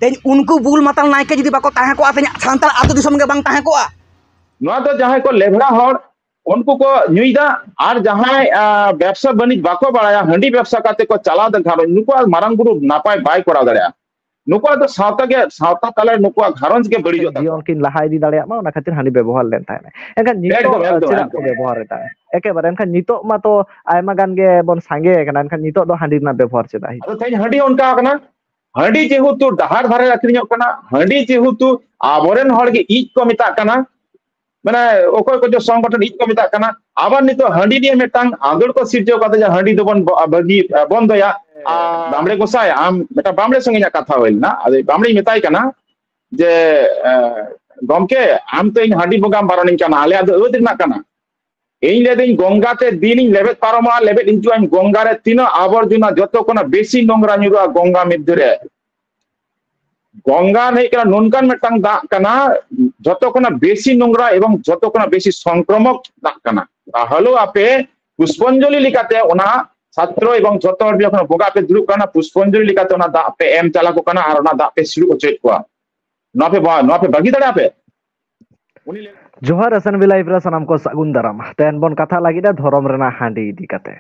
तेज उनको bull माताल Nike जुदी बाको ताहे को आते सांताल आतु दिसम गे बांग ताहे को आ नोआ तो जहां को लेभड़ा हर उनको को नुईदा और जहां व्यवसा बनिज बाको बाड़ाया हंडी व्यवसा काते को चला the Gharo नुको Marang Guru नापाय bye करा दड़या नुको तो सावता तले नुको घारंज के बड़ी जोता जीवन किन लहाय दी दड़या मा ओना खातिर हानि व्यवहार लेन थाने एनखान नितो चिरा को व्यवहार ता एके बारे एनखान नितो मा तो आयमा गान गे बन सांगे कना एनखान नितो दो हांडी ना व्यवहार चेदा हि तो तेज हंडी उनका कना हंडी जेहुतु डहार धारे अखरिñok कना हंडी जेहुतु आबोरेन हर के इज को मिता कना माने ओकोय को जो संगठन इज को मिता कना आबार नितो हंडी निये मेटांग आंदोल को सिरजो काते जे हंडी दो बन बगी बंदया बामड़े गोसाय आम मेटा बामड़े संगे कथा होइलना अदे बामड़े मिताय कना जे गमके आम तो इन हंडी बगाम बारनिन कना आले अदो ओदिना कना इन लेदिन गंगाते दिन इन लेबेत पारोमा लेबेत इंजु इन गंगारे तीनो आवर्जना जतो कोना बेसी नोंगरा न्युरा गंगा मिदरे गंगा नहीं कना नोनकान मेटांग दा कना जतो कोना बेसी नोंगरा एवं जतो कोना बेसी संक्रमक दा कना हलो आपे पुष्पंजलि लिकाते ओना छात्र एवं जतो हर जखन बोगा पे दुरुब कना पुष्पंजलि लिकाते ओना दा पे एम चाला को कना आर ओना दा पे सिरु ओचेत को नोपे बगी दड़े आपे जोहार असन लाइव रे सनाम को सागुन दाराम तेन बन कथा लागिदा धरम रेना हांडी इदी काते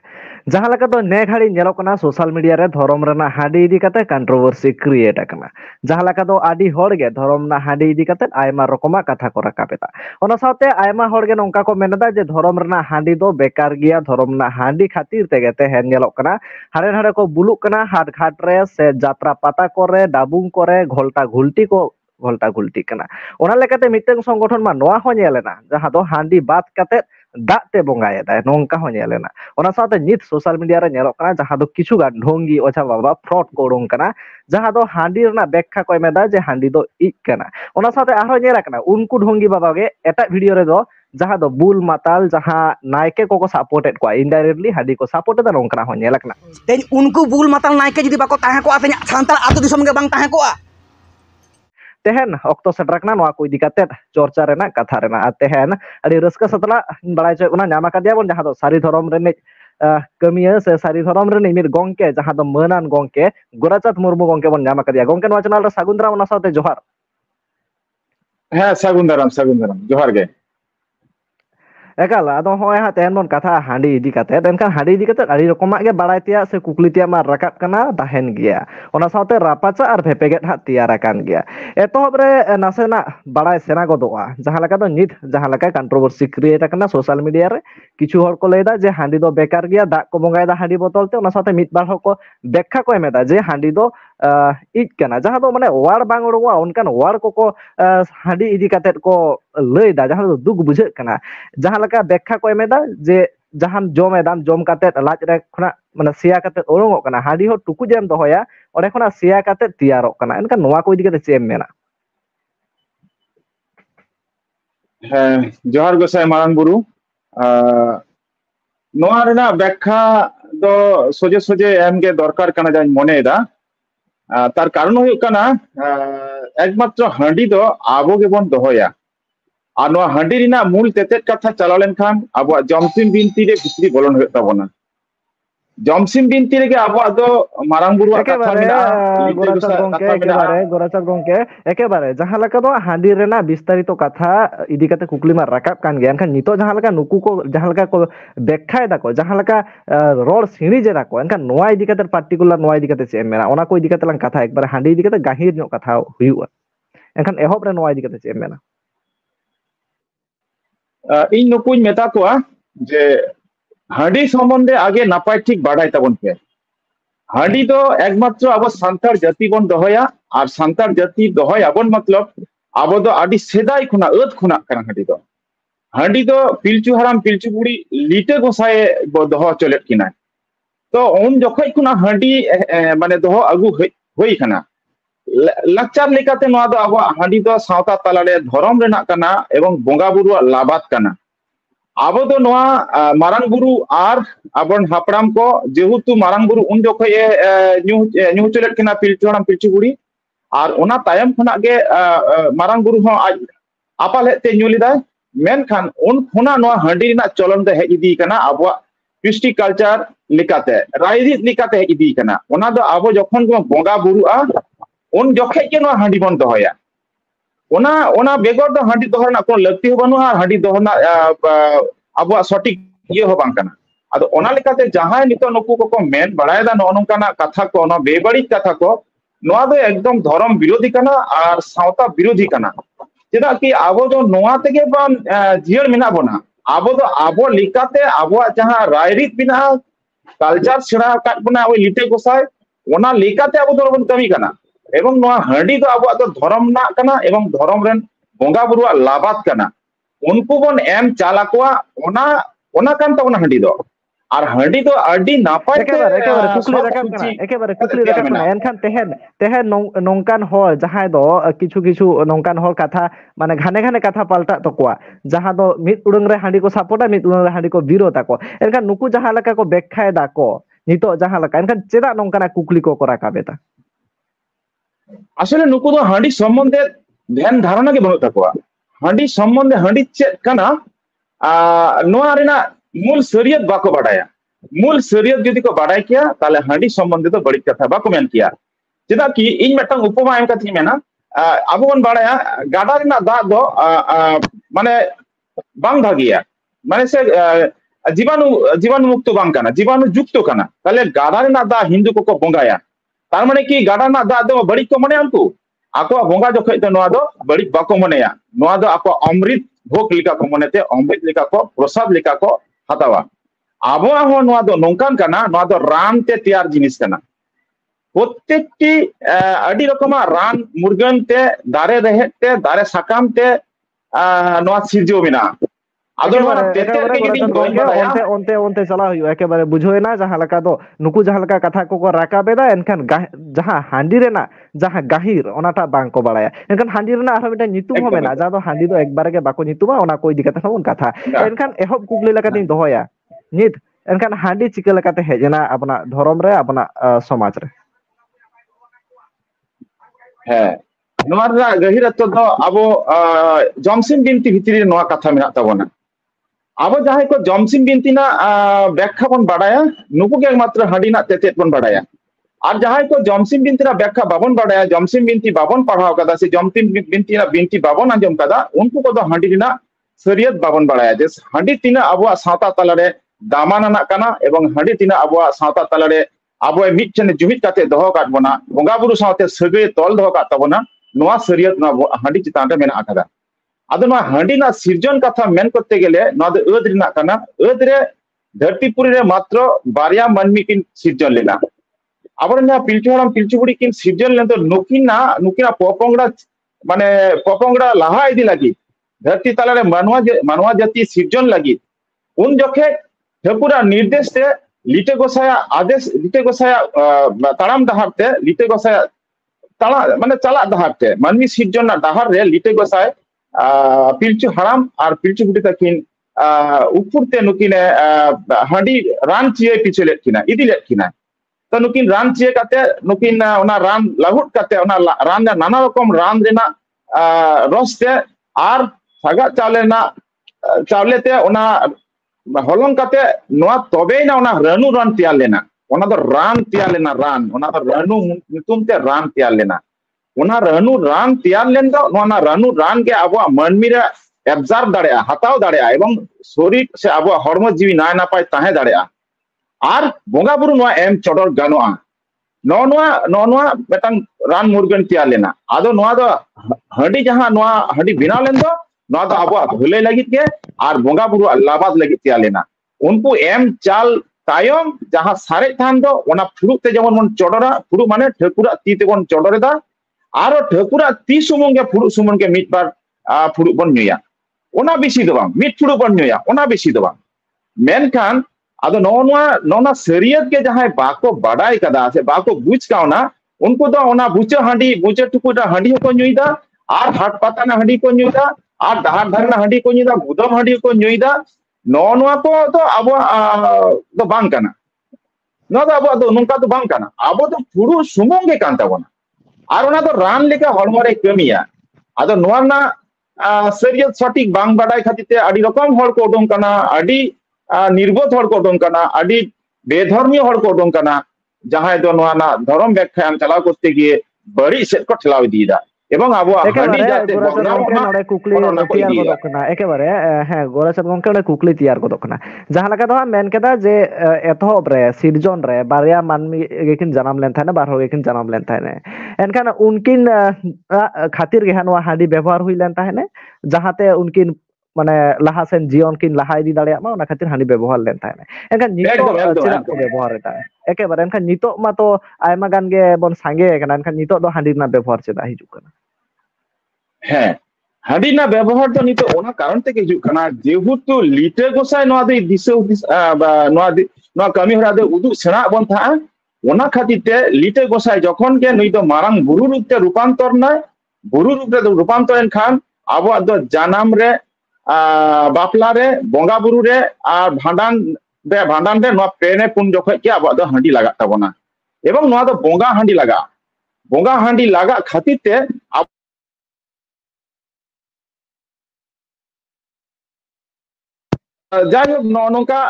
जहां लका तो ने घाड़ी नेलो कना सोशल मीडिया रे धरम रेना हांडी इदी काते कंट्रोवर्सी क्रिएट अकना जहां लका तो आडी होड़ गे धरम ना हांडी इदी काते आयमा रकमा कथा को राकापेता ओना साथे आयमा होड़ गे नोंका को मेनदा जे धरम रेना हांडी दो बेकार गिया धरम ना हांडी खातिर तेगे ते हेन नेलो कना हारे हारे को बुलुक कना हाट घाट रे से जात्रा पाता करे डाबुंग करे घोलटा घुलटी को घोलटा घुलटी कना ओना लेकाते मिटeng संगठन मा नोआ हो नेलेना जहां दो हांडी बात काते दाते बोंगाय दा नोंका हो नेलेना ओना साथे नित सोशल मीडिया रे नेलो कना जहां दो किछु गान ढोंगी ओछा बाबा फ्रॉड को उडुंग कना जहां दो हांडी रना व्याख्या को मेदा जे हांडी दो इक कना ओना साथे आरो नेला कना उनको ढोंगी बाबा गे एटा वीडियो रे दो जहां दो बुल माताल जहां नायके को सपोर्टेड को इनडायरेक्टली हांडी को सपोर्टेड दा नोंकना हो नेला कना तेज उनको बुल माताल नायके जुदी बाको ताहे को आते सांताल आतु दिसम गे बांग ताहे को आ तेहन ऑक्टो सेटरकना नोआ को इदी काते चर्चा रेना कथा रेना तेहन अडी रस्का सतला बड़ाय च उना नामा कादिया बन जहां दो सारी धरम रे कमिया से सारी धरम रे मिर गोंके जहां दो मनान गोंके गोराचात मुर्मू गोंके बन नामा कादिया गोंके नोआ चैनल रे सागुंदराम ओना साथे जोहार हाँ सागुंदराम जोहार गे एकाल आदो होय हा तेहन बन कथा हांडी इदी काते देनका हांडी इदी काते अडी रकमा गे बड़ाय तिया से कुकली तिया मा राकाब कना ताहेन गिया ओना साथे रापाचा आर भेपेगेट हा तियारा कान गिया एतोहब रे नासेना बड़ाय सेना गदोआ जहां लका दो नित जहां लका कंट्रोवर्सी क्रिएट कना सोशल मीडिया रे किछु हर को लेदा जे हांडी दो बेकार गिया दा को बंगाय दा हांडी बोतल ते ओना साथे मित बार को व्याख्या को एमेदा जे हांडी दो इज कना जहां दो माने वार बांग उडुआ उनकान वार को हांडी इदी काते को लेदा जहां दो दुग बुझे कना जहां लका व्याख्या को एमेदा जे जहां जम एदाम जम काते लाज रे खना माने सिया काते ओरंगो कना हांडी हो टुकु जेम दोहया ओडे खना सिया काते तियारो कना एनका नोआ को इदी काते चेम मेना जोहार गोसाई मारंग बुरु नोआ रेना व्याख्या दो सोजे सोजे एम गे दरकार कना जाय मनेदा तार कारण हुई कना एकमात्र हांडी दो आबो गे बन दोहया और नोआ हांडी रिना मूल तेतेत कथा चला लेनखान आबो जमसिम बिनती रे भितरी बोलन हुई ताबोना जमसिम बिनती रे आबो दो मारंग बुरु कथा मेना गोराचार गोंके एके बारे जहां लका दो हांडी रेना विस्तारित कथा इदी काते कुकली मा राकाब कान गया एनखान नितो जहां लका नुकु को जहां लका को व्याख्या दाको जहां लका रोड सिणी जे दाको एनखान नोआ इदी काते पार्टिकुलर नोआ इदी काते चेम मेना ओना को इदी काते लं कथा एक बार हांडी इदी काते गाहिर नो कथा हुयुआ एनखान एहोब रे नोआ इदी काते चेम मेना इन नुकुñ मेता कोआ जे हांडी सम्बन्धे आगे नापाय ठीक बाड़ाय ताबन पे हांडी तो एकमात्र अब सांतार जाति बन दोहया और सांतार जाति दोहया बन मतलब अब दो आदि सेदाय खुना अत खुना कना हांडी तो पिलचु हराम पिलचु बुड़ी लीटे गोसाए दोह चलेत किना तो उन जखय खुना हांडी माने दोह अगु होई कना लक्चर लेकाते नोआ दो अब हांडी दो सावता तालारे धरम रेना कना एवं बोंगा बुरु लाबात कना अब तो नोआ मारंग बुरु आर आबन हापड़ाम को जेहुतु मारंग बुरु उन जखय न्यू चलेत किना पिलचु हराम पिलचु बुड़ी और ओना तायम खना गे मारंग बुरु हो आज आपाल हेते न्यू लिदाय मेनखान उन खुना नोआ हांडी रिना चलन दे हेज इदी कना अब क्रिस्टी कल्चर लिकाते रायरित लिकाते हेज इदी कना ओना दो अब जखन को बोंगा बुरुआ उन जोखे के नोआ हांडी बन दोहया ओना बेगर दो हांडी दोहर ना कोनो लक्ति हो बनुआ हांडी दोहर ना अब सटीक ये हो बांग कना आदो ओना लेकाते जहां नितो नुकु को मेन बड़ायदा नो नोंकाना कथा को नो बेबड़ी कथा को नोआ दो एकदम धर्म विरोधी कना और सावता विरोधी कना चेदा कि आबो जो नोआ तेगे बन जियर मिना बना आबो दो आबो लिकाते आबो जहां रायरित बिना कल्चर सेड़ा काट बना ओई लिटे गोसाय ओना लिकाते आबो दो बन कमी कना एवं नोआ हांडी दो आबो तो धर्म ना कना एवं धर्म रेन बोंगा बुरुआ लाबात कना उनको बन एम चाला कोआ ओना ओना कान तबना हांडी दो और हांडी तो अड्डी नापाय एकेबारे कुकली रकाब कना एनखान तेहेन नोंकान हर जहां दो किछु किछु नोंकान हर कथा माने घाने घाने कथा पाल्टा तकोआ जहां दो मिद उडंग रे हांडी को सपोर्टा मिद उडंग रे हांडी को विरोध ताको एनखान नुकु जहां लका को बेखाय दाको नितो जहां लका एनखान चेदा नोंकाना कुकली को राकाबेता आसले नुकु दो हांडी सम्बन्धे ध्यान धारणा के बनु तकोआ हांडी सम्बन्धे हांडी चेद कना नोआ रेना मूल शरीयत बाको बाडाया मूल शरीयत जदि को बाडाय किया ताले हांडी सम्बन्धे तो बड़ी कथा बाको मेन किया चेदा कि इन मेटंग उपमा एम कथि मेना आबो बन बाडाया गाडा रेना दा दो माने बांग भागिया माने से जीवाणु मुक्त बांग काना जीवाणु युक्त काना ताले गाडा रेना दा हिंदू को बोंगाया तार माने कि गाडा ना दा दो बड़ी को मने अंकु आको बोंगा जोखे तो नोआ दो बड़ी बाको मनेया नोआ दो आको अमृत भोग लिका को मनेते अमृत लिका को प्रसाद लिका को हतावा आबो हो नोआ दो नोंकान काना नोआ दो रान ते तैयार जिनिस काना प्रत्येकटी अडी रकमा रान मुर्गन ते दारे रहे ते दारे साकाम ते नोआ सिरजो बिना आदो नोआ तेते के जदि ओनते ओनते ओनते चला हुयो एकेबारे बुझोयना जहां लका दो नुकु जहां लका कथा को राकाबेदा एनखान जहां हांडी रेना जहां गाहिर ओनाटा बांग को बाड़ाया एनखान हांडी रेना आरो मिटा नितुम हो मेना जहां दो हांडी दो एकबार के बाको नितुमा ओना कोई दिकत हमन कथा एनखान एहब कुकली लका दिन दोहया नित एनखान हांडी चिके लकाते हेजना अपना धर्म रे अपना समाज रे है नोआ गहिर तो आबो जमसिम बिनती भितरी नोआ कथा मेना तबना अब जहां को जमसिम बिनती ना व्याख्या बन बाडाया नुकु के एकमात्र हांडी ना तेतेत बन बाडाया और जहां को जमसिम बिनती ना व्याख्या बाबन बाडाया जमसिम बिनती बाबन पढ़ाव कदा से जमसिम बिनती ना बिनती बाबन अंजम कदा उनको को दो हांडी ना शरीयत बाबन बाडाया जे हांडी तिना अबो सावता तलारे दामाना ना काना एवं हांडी तिना अबो सावता तलारे अबो मिटचन जुमित काते दोहो काट बना बोंगा बुरु सावते सगै तोल दोहो काट तबना नोआ शरीयत ना हांडी चितान रे मेना आकादा आदो नोआ हांडी ना सिरजन कथा मेन करते गेले नोआ दो अद रिना काना अद रे धरतीपुरी रे मात्र बारिया मानमी किन सिरजन लेना आबर ना पिलचु हराम पिलचु बुड़ी किन सिरजन लेन तो नुकिना पोपोंगड़ा माने पोपोंगड़ा लाहा इदी लगी धरती तला रे मानवा जाति सिरजन लगी उन जोखे ठकुरा निर्देश ते लिटे गोसाया आदेश लिटे गोसाया ताड़ाम डहारते लिटे गोसाया ताला माने चला डहारते मानवी सिरजन ना डहार रे लिटे गोसाय पिलचु हराम और पिलचु बुड़ी तकिन उपुरते नुकिने हांडी रान चिए पिछे लेट किना इदी लेट किना तो नुकिन रान चिए काते नुकिन ओना रान लाहुट काते ओना रान नाना रकम रान रेना रसते और सागा चावले ना चावले ते ओना हलंग काते नोआ तबे ना ओना रानू रान तैयार लेना ओना दो रान तैयार लेना रान ओना दो रानू नितुम ते रान तैयार लेना ओना रानू रान तैयार लेन दो ओना रानू रान के आबो मनमी रे एब्जॉर्ब दाड़ेया हताव दाड़ेया एवं शरीर से आबो हरमो जीवी नाय नापाय ताहे दाड़ेया और बोंगा बुरु नोआ एम चोडर गानोआ नोआ बेटांग रान मुर्गन तैयार लेना आदो नोआ दो हांडी जहां नोआ हांडी बिनाव लेन दो नोआ दो आबो भुले लगित के और बोंगा बुरु लाबाद लगित तैयार लेना उनको एम चाल तायम जहां सारे थान दो ओना फुरु ते जेमन मन चोडरा फुरु माने ठकुरा ती ते बन चोडरेदा आरो ठकुरा ती सुमंग के फुरु सुमन के मिट बार फुरु बन नुया ओना बेसी दो बांग मिट फुरु बन नुया ओना बेसी दो बांग मेनखान आदो नोना शरीयत के जहां बाको बाडाय कदा से बाको बुझ कावना उनको दो ओना बुचे हांडी बुचे टुकुटा हांडी को नुईदा और हाट पाता ना हांडी को नुईदा और दहार धरना हांडी को नुईदा गुदम हांडी को नुईदा नोआ को तो अब तो बांग काना नो तो अब तो नुका तो बांग काना अब तो फुरु सुमंग के कांता बना और ओना तो रान लेका हड़मो रे कमिया आदो नोआ ना शरीयत सटीक बांग बाडाय खातिते आडी रकम हड़ को उडों काना आडी निर्बोध हड़ को उडों काना आडी बेधर्मी हड़ को उडों काना जहां दो नोआ ना धर्म व्याख्या चलाव करते गिए ᱵᱟᱹᱲᱤᱡ ᱥᱮᱫ ᱠᱚ ᱴᱷᱮᱞᱟᱣ ᱤᱫᱤᱭᱮᱫᱟ ᱮᱵᱚᱝ ᱟᱵᱚᱣᱟᱜ ᱦᱟᱺᱰᱤ একেবারে ᱡᱟᱛᱮ গোরাচাঁদ বদনামᱚᱜ গᱚᱝᱠᱮ ᱢᱟ ᱱᱚᱰᱮ ᱠᱩᱠᱞᱤ ᱚᱱᱟ ᱠᱚ ᱛᱮᱭᱟᱨ ᱤᱫᱤᱭᱮᱫᱟ ᱜᱚᱫᱚᱜ ᱠᱟᱱᱟ ᱮকেবারে হ্যাঁ গোরাচাঁদ গᱚᱝᱠᱮ ᱱᱚᱰᱮ ᱠᱩᱠᱞᱤ ᱛᱮᱭᱟর ᱜᱚᱫᱚᱜ ᱠᱟᱱᱟ ᱡᱟᱦᱟᱸ ᱞᱮᱠᱟ ᱫᱚ ᱦᱟᱸᱜ ᱢᱮᱱ ᱠᱮᱫᱟ ᱡᱮ ᱮᱛᱚᱦᱚᱵ ᱨᱮ ᱥᱤᱨᱡᱚᱱ ᱨᱮ ᱵᱟᱨᱭᱟ ᱢᱟᱹᱱᱢᱤ ᱜᱮᱠᱤᱱ ᱡᱟᱱᱟᱢ ᱞᱮᱱ ᱛᱟᱦᱮᱱᱟ ᱵᱟᱨ ᱦᱚᱲ ᱜᱮᱠᱤᱱ ᱡᱟᱱᱟᱢ ᱞᱮᱱ ᱛᱟᱦᱮᱱᱟ ᱮᱱᱠᱷᱟᱱ ᱩᱱᱠᱤᱱ ᱠᱷᱟᱹᱛᱤᱨ ᱜᱮ ᱦᱟᱸᱜ ᱱᱚᱣᱟ ᱦᱟᱺᱰᱤ ᱵᱮᱵᱚᱦᱟᱨ ᱦᱩᱭ ᱞᱮᱱ ᱛᱟᱦᱮᱱᱟ ᱡᱟᱦᱟᱸᱛᱮ ᱩᱱᱠᱤन ᱢᱟᱱᱮ ᱞᱟᱦᱟ ᱥᱮᱱ ᱡᱤᱭᱚᱱ ᱠᱤᱱ ᱞᱟᱦᱟ ᱤᱫᱤ ᱫᱟᱲᱮᱭᱟᱜ ᱢᱟ ᱚᱱᱟ ᱠᱷᱟᱹᱛᱤᱨ ᱦᱟᱺᱰᱤ ᱵᱮᱵᱚᱦᱟর ᱞᱮᱱ ᱛᱟᱦᱮᱱᱟ ᱮᱱᱠᱷᱟᱱ ᱱᱤᱛᱚᱜ ᱮᱠᱫᱚᱢ ᱮᱠᱫᱚম ᱪᱮᱫᱟᱜ ᱠᱚ ᱮᱠᱫᱚম ᱵᱮᱵᱚᱦᱟর ᱮᱫᱟ ᱮকেবারে ᱮᱱᱠᱷᱟᱱ ᱱᱤᱛᱚᱜ ᱢᱟᱛᱚ ᱟᱭᱢᱟ ᱜᱟᱱ ᱜᱮ ᱵᱚᱱ ᱥᱟᱸᱜᱮ ᱟᱠᱟᱱᱟ ᱮᱱᱠᱷᱟन ᱱᱤᱛᱚᱜ ᱫᱚ ᱦᱟᱺᱰᱤ ᱨᱮᱱᱟᱜ ᱵᱮᱵᱚᱦᱟর ᱪᱮᱫᱟᱜ ᱦᱤᱡᱩᱜ ᱠᱟᱱᱟ ᱦᱮᱸ ᱦᱟᱺᱰᱤ ᱨᱮᱱᱟᱜ ᱵᱮᱵᱚᱦᱟর ᱫᱚ ᱱᱤᱛᱚᱜ ᱚᱱᱟ ᱠᱟᱨᱚᱱ ᱛᱮᱜᱮ ᱦᱤᱡᱩᱜ ᱠᱟᱱᱟ ᱡᱮᱦᱮᱛᱩ ᱞᱤᱴᱟᱹ ᱜᱚᱸᱥᱟᱭ ᱱᱚᱣᱟ ᱫᱚ ᱫᱤᱥᱟᱹ ᱦᱩᱫᱤᱥ ᱱᱚᱣᱟ ᱠᱟᱹᱢᱤ ᱦᱚᱨᱟ ᱫᱚ ᱩᱫᱩᱜ ᱥᱮᱬᱟ ᱵᱚᱱ ᱛᱟᱦᱮᱸᱜᱼᱟ ᱚᱱᱟ ᱠᱷᱟᱹᱛᱤᱨ te ᱞᱤᱴᱟᱹ ᱜᱚᱸᱥᱟᱭ ᱡᱚᱠᱷᱚᱱ ᱜᱮ ᱱᱩᱭ ᱫᱚ ᱢᱟᱨᱟᱝ ᱵᱩᱨᱩ ᱨূᱯ te ᱨূপান্তর ᱱᱟᱭ ᱵᱩᱨᱩ ᱨূᱯ ᱨᱮ ᱨূপান্তর ᱮᱱ ᱠᱷᱟᱱ ᱟᱵᱚᱣᱟᱜ ᱫᱚ ᱡᱟᱱᱟᱢ ᱨᱮ ᱵᱟᱯᱞᱟ ᱨᱮ ᱵᱚᱸᱜᱟ ᱵᱩᱨᱩ ᱨᱮ ᱟᱨ ᱵᱷᱟᱸᱰᱟᱱ ᱨᱮ ᱱᱚᱣᱟ ᱯᱮ ᱯᱩᱱ ᱡᱚᱠᱷᱚᱡ ᱜᱮ ᱟᱵᱚᱣᱟᱜ ᱫᱚ ᱦᱟᱺᱰᱤ ᱞᱟᱜᱟᱜ ᱛᱟᱵᱚᱱᱟ এবং ᱱᱚᱣᱟ ᱫᱚ ᱵᱚᱸᱜᱟ ᱦᱟᱺᱰᱤ ᱞᱟᱜᱟᱜᱼᱟ ᱵᱚᱸᱜᱟ ᱦᱟᱺᱰᱤ ᱞᱟᱜᱟᱜ ᱠᱷᱟᱹᱛᱤᱨ te যাইহোক নৌকা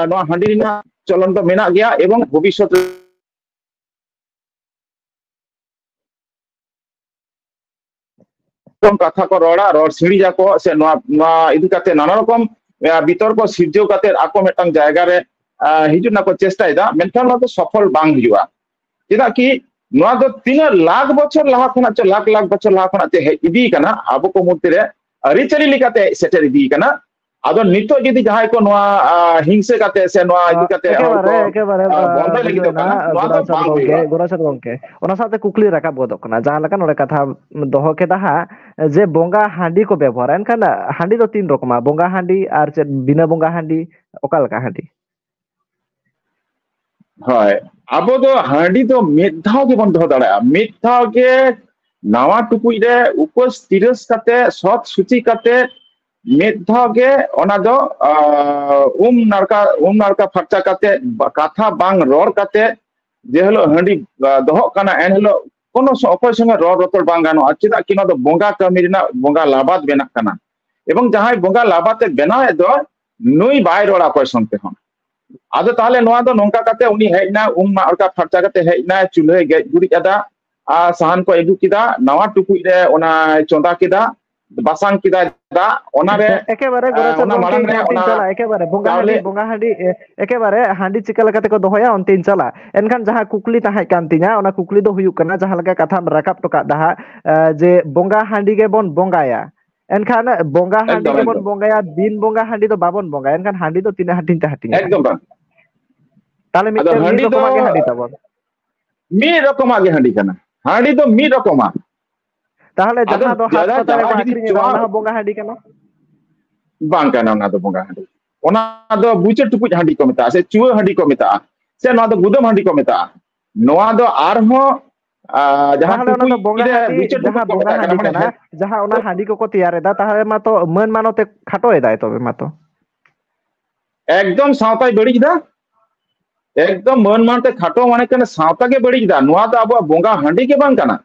নওয়া হাᱺডি রেনাᱜ চলন তো মেনাᱜ গᱮᱭᱟ এবং ভবিষ্যৎ কথা ko ror সিঁড়িজা ko se Nawa ইদি কাতে নানা রকম বিতর্ক সিরজেও কাতে ako metang জায়গা রে হিজুᱜ না ko চেষ্টাᱭᱮᱫᱟ মেনখান নওয়া ᱫᱚ সফল bang হিজুᱜᱼᱟ ᱪᱮᱫᱟᱜ ᱠᱤ ᱱᱚᱣᱟ ᱫᱚ ᱛᱤᱱᱟᱹᱜ ᱞᱟᱠᱷ ᱵᱚᱪᱷᱚᱨ ᱞᱟᱦᱟ ᱠᱷᱚᱱᱟᱜ ᱪᱚ ᱞᱟᱠᱷ ᱞᱟᱠᱷ ᱵᱚᱪᱷᱚᱨ ᱞᱟᱦᱟ ᱠᱷᱚᱱᱟᱜ te ᱦᱮᱡ ᱤᱫᱤ ᱠᱟᱱᱟ ᱟᱵᱚ ᱠᱚ ᱢᱚᱫᱽᱫᱷᱮ ᱨᱮ ᱟᱹᱨᱤᱪᱟᱹᱞᱤ ᱞᱮᱠᱟᱛᱮ ᱥᱮᱴᱮᱨ ᱤᱫᱤ ᱠᱟᱱᱟ ᱟᱫᱚ ᱱᱤᱛᱚᱜ ᱡᱩᱫᱤ ᱡᱟᱦᱟᱸᱭ ᱠᱚ ᱱᱚᱣᱟ ᱦᱤংᱥᱟᱹ ᱠᱟᱛᱮ ᱥᱮ ᱱᱚᱣᱟ ᱤᱫᱤ ᱠᱟᱛᱮ ᱦᱚᱲ একেবারে ᱠᱚ একেবারে বন্ধ ᱞᱟᱹᱜᱤᱫᱚᱜ বুঝাᱹᱣᱱᱟ ᱠᱟᱱᱟ ᱱᱚᱣᱟ ᱫᱚ গোরাচাঁদ ᱵᱟᱝ গᱚᱝᱠᱮ ᱦᱩᱭᱩᱜᱼᱟ গোরাচাঁদ ᱜᱚᱝᱠᱮ ᱚᱱᱟ ᱥᱟᱶᱛᱮ ᱠᱩᱠᱞᱤ ᱨᱟᱠᱟᱵ ᱜᱚᱫᱚᱜ ᱠᱟᱱᱟ ᱡᱟᱦᱟᱸ ᱞᱮᱠᱟ ᱱᱚᱰᱮ ᱠᱟᱛᱷᱟ ᱫᱚᱦᱚ ᱠᱮᱫᱟ ᱦᱟᱸᱜ ᱡᱮ ᱵᱚᱸᱜᱟ ᱦᱟᱺᱰᱤ ᱠᱚ ᱵᱮᱵᱚᱦᱟᱨᱟ ᱮᱱᱠᱷᱟᱱ ᱦᱟᱺᱰᱤ ᱫᱚ ᱛᱤᱱ ᱨᱚᱠᱚᱢᱟ ᱵᱚᱸᱜᱟ ᱦᱟᱺᱰᱤ ᱟᱨ ᱪᱮᱫ ᱵᱤᱱᱟᱹ ᱵᱚᱸᱜᱟ ᱦᱟᱺᱰᱤ ᱚᱠᱟ ᱞᱮᱠᱟ ᱦᱟᱺᱰᱤ ᱦᱳᱭ ᱟᱵᱚ ᱫᱚ ᱦᱟᱺᱰᱤ ᱫᱚ ᱢᱤᱫ ᱫᱷᱟᱣ ᱜᱮᱵᱚᱱ ᱫᱚᱦᱚ ᱫᱟᱲᱮᱭᱟᱜᱼᱟ ᱢᱤᱫ ᱫᱷᱟᱣ ᱜᱮ ᱱᱟᱣᱟ ᱴᱩᱠᱩᱡ ᱨᱮ ᱩᱯᱟᱹᱥ ᱛᱤᱨᱟᱹᱥ ᱠᱟᱛᱮ ᱥᱚᱛ ᱥᱩᱪᱤ ᱠᱟᱛᱮ ᱢᱤᱫ ᱫᱷᱟᱣ ᱜᱮ ᱚᱱᱟ ᱫᱚ ᱱᱟᱲᱠᱟ ᱯᱷᱟᱨᱪᱟ ᱠᱟᱛᱮ ᱠᱟᱛᱷᱟ ᱵᱟᱝ ᱨᱚᱲ ᱠᱟᱛᱮ ᱡᱮ ᱦᱤᱞᱳᱜ ᱦᱟᱺᱰᱤ ᱫᱚᱦᱚᱜ ᱠᱟᱱᱟ ᱮᱱ ᱦᱤᱞᱳᱜ কোনো অকয় সঙ্গে রড় রতর বাং গানোয়া চেদা কি নওয়া দো বঙ্গা কামি রেনাᱜ বঙ্গা লাবাদ বেনাᱜ ᱠᱟᱱᱟ এবং যাহাই বঙ্গা লাবাতে বেনাᱣᱮᱫ ᱫᱚ ᱱᱩᱭ ᱵᱟᱭ ᱨᱚᱲᱟ ᱚᱠᱚᱭ ᱥᱚᱝᱛᱮ ᱦᱚᱸ ᱟᱫᱚ ᱛᱟᱦᱞᱮ ᱱᱚᱣᱟ ᱫᱚ ᱱᱚᱝᱠᱟ ᱠᱟᱛᱮ ᱩᱱᱤ ᱦᱮᱡᱱᱟ ᱱᱟᱲᱠᱟ ᱯᱷᱟᱨᱪᱟ ᱠᱟᱛᱮ ᱦᱮᱡᱱᱟ ᱪᱩᱞᱦᱟᱹᱭ ᱜᱮᱡ ᱜᱩᱨᱤᱡ ᱟᱫᱟ ᱟᱨ ᱥᱟᱦᱟᱱ ko ᱟᱹᱜᱩ ᱠᱮᱫᱟ ᱱᱟᱣᱟ ᱴᱩᱠᱩᱡ ᱨᱮ ᱚᱱᱟ ᱪᱚᱸᱫᱟ ᱠᱮᱫᱟ ᱵᱟᱥᱟᱝ ᱠᱮᱫᱟ ᱫᱟᱜ ᱚᱱᱟᱨᱮ একেবারে গোরাচাঁদ ᱚᱱᱟ গᱚᱝᱠᱮ ᱢᱟᱲᱟᱝ ᱨᱮ ᱚᱱᱛᱮᱧ ᱚᱱᱟ ᱪᱟᱞᱟᱜ ᱮকেবারে ᱪᱟᱣᱞᱮ ᱵᱚᱸᱜᱟ ᱦᱟᱺᱰᱤ একেবারে হাᱺডি চিকা লেᱠᱟᱛᱮ ᱠᱚ ᱫᱚᱦᱚᱭᱟ ᱚᱱᱛᱮᱧ ᱪᱟᱞᱟᱜ ᱮᱱᱠᱷᱟᱱ ᱡᱟᱦᱟᱸ ᱠᱩᱠᱞᱤ ᱛᱟᱦᱮᱸ ᱠᱟᱱ ᱛᱤᱧᱟ ᱚᱱᱟ ᱠᱩᱠᱞᱤ ᱫᱚ ᱦᱩᱭᱩᱜ ᱠᱟᱱᱟ ᱡᱟᱦᱟᱸ ᱞᱮᱠᱟ ᱠᱟᱛᱷᱟᱢ ᱨᱟᱠᱟᱵ ᱴᱚ ᱠᱟᱜ ᱫᱟ ᱡᱮ ᱵᱚᱸᱜᱟ ᱦᱟᱺᱰᱤ ᱜᱮᱵᱚᱱ ᱵᱚᱸᱜᱟᱭᱟ ᱮᱱᱠᱷᱟᱱ ᱵᱚᱸᱜᱟ ᱦᱟᱺᱰᱤ ᱮᱠᱫᱚম ᱜᱮᱵᱚᱱ ᱮᱠᱫᱚম ᱵᱚᱸᱜᱟᱭᱟ ᱵᱤᱱ ᱵᱚᱸᱜᱟ ᱦᱟᱺᱰᱤ ᱫᱚ ᱵᱟᱵᱚᱱ ᱵᱚᱸᱜᱟᱭᱟ ᱮᱱᱠᱷᱟन ᱦᱟᱺᱰᱤ ᱫᱚ ᱛᱤᱱᱟᱹᱜ ᱦᱟᱹᱴᱤᱧ ᱛᱮ ᱦᱟᱹᱴᱤᱧᱚᱜᱼᱟ ᱮᱠᱫᱚম ᱵᱟᱝ তাহলে ᱟᱫᱚ ᱢᱤᱫ ᱦᱟᱺᱰᱤ ᱫᱚ ᱨᱚᱠᱚᱢᱟᱜ ᱜᱮ ᱦᱟᱺᱰᱤ ᱛᱟᱵᱚᱱ ᱢᱤᱫ ᱨᱚᱠᱚᱢᱟᱜ ᱜᱮ ᱦᱟᱺᱰᱤ ᱠᱟᱱᱟ ᱦᱟᱺᱰᱤ ᱫᱚ ᱢᱤᱫ ᱨᱚᱠᱚᱢᱟᱜ তাহলে ᱟᱫᱚ ᱡᱟᱦᱟᱸ ᱫᱚ ᱦᱟᱴ ᱡᱟᱫᱟ ᱯᱟᱛᱟ ᱨᱮᱠᱚ ᱡᱟᱦᱟᱸᱭ ᱡᱩᱫᱤ ᱟᱠᱷᱨᱤᱧ ᱮᱫᱟ ᱪᱚᱣᱟ ᱚᱱᱟ ᱦᱚᱸ ᱵᱚᱸᱜᱟ ᱦᱟᱺᱰᱤ ᱠᱟᱱᱟ ᱵᱟᱝ ᱠᱟᱱᱟ ᱚᱱᱟ ᱫᱚ ᱵᱚᱸᱜᱟ ᱦᱟᱺᱰᱤ ᱚᱱᱟ ᱫᱚ ᱵᱩᱪᱟᱹ ᱴᱩᱠᱩᱡ ᱦᱟᱺᱰᱤ ᱠᱚ ᱢᱮᱛᱟᱜᱼᱟ ᱥᱮ ᱪᱩᱣᱟᱹ ᱦᱟᱺᱰि ᱠᱚ ᱢᱮᱛᱟᱜᱼᱟ ᱥᱮ ᱱᱚᱣᱟ ᱫᱚ ᱜᱩᱫᱟᱹᱢ ᱦᱟᱺᱰᱤ ᱠᱚ ᱢᱮᱛᱟᱜᱼᱟ ᱱᱚᱣᱟ ᱫᱚ ᱟᱨᱦᱚᱸ ᱡᱟᱦᱟᱸ তাহলে ᱚᱱᱟ ᱴᱩᱠᱩᱡ ᱫᱚ ᱵᱚᱸᱜᱟ ᱨᱮ ᱦᱟᱺᱰি ᱵᱩᱪᱟᱹ ᱴᱩᱠᱩᱡ ᱡᱟᱦᱟᱸ ᱠᱚ ᱵᱚᱸᱜᱟ ᱢᱮᱛᱟᱜ ᱠᱟᱱᱟ ᱦᱟᱺᱰি ᱢᱟᱱᱮ ᱠᱟᱱᱟ ᱡᱟᱦᱟᱸ ᱚᱱᱟ ᱦᱟᱺᱰি ᱠᱚᱠᱚ ᱛᱮᱭᱟᱨᱮᱫᱟ তাহলে ᱢᱟᱛᱚ ᱢᱟᱹᱱ ᱢᱟᱱᱚᱛᱮ ᱠᱷᱟᱴᱚ ᱮᱫᱟᱭ ᱛᱚᱵᱮ ᱢᱟᱛᱚ একদম সাঁওতায় বেড়িয়ে দা একদম মন মানতে খাটো মানে কেন সাঁওতাকে বেড়িয়ে দা নোয়া দো আবো বঙ্গা হাᱺডি কে বাং কানা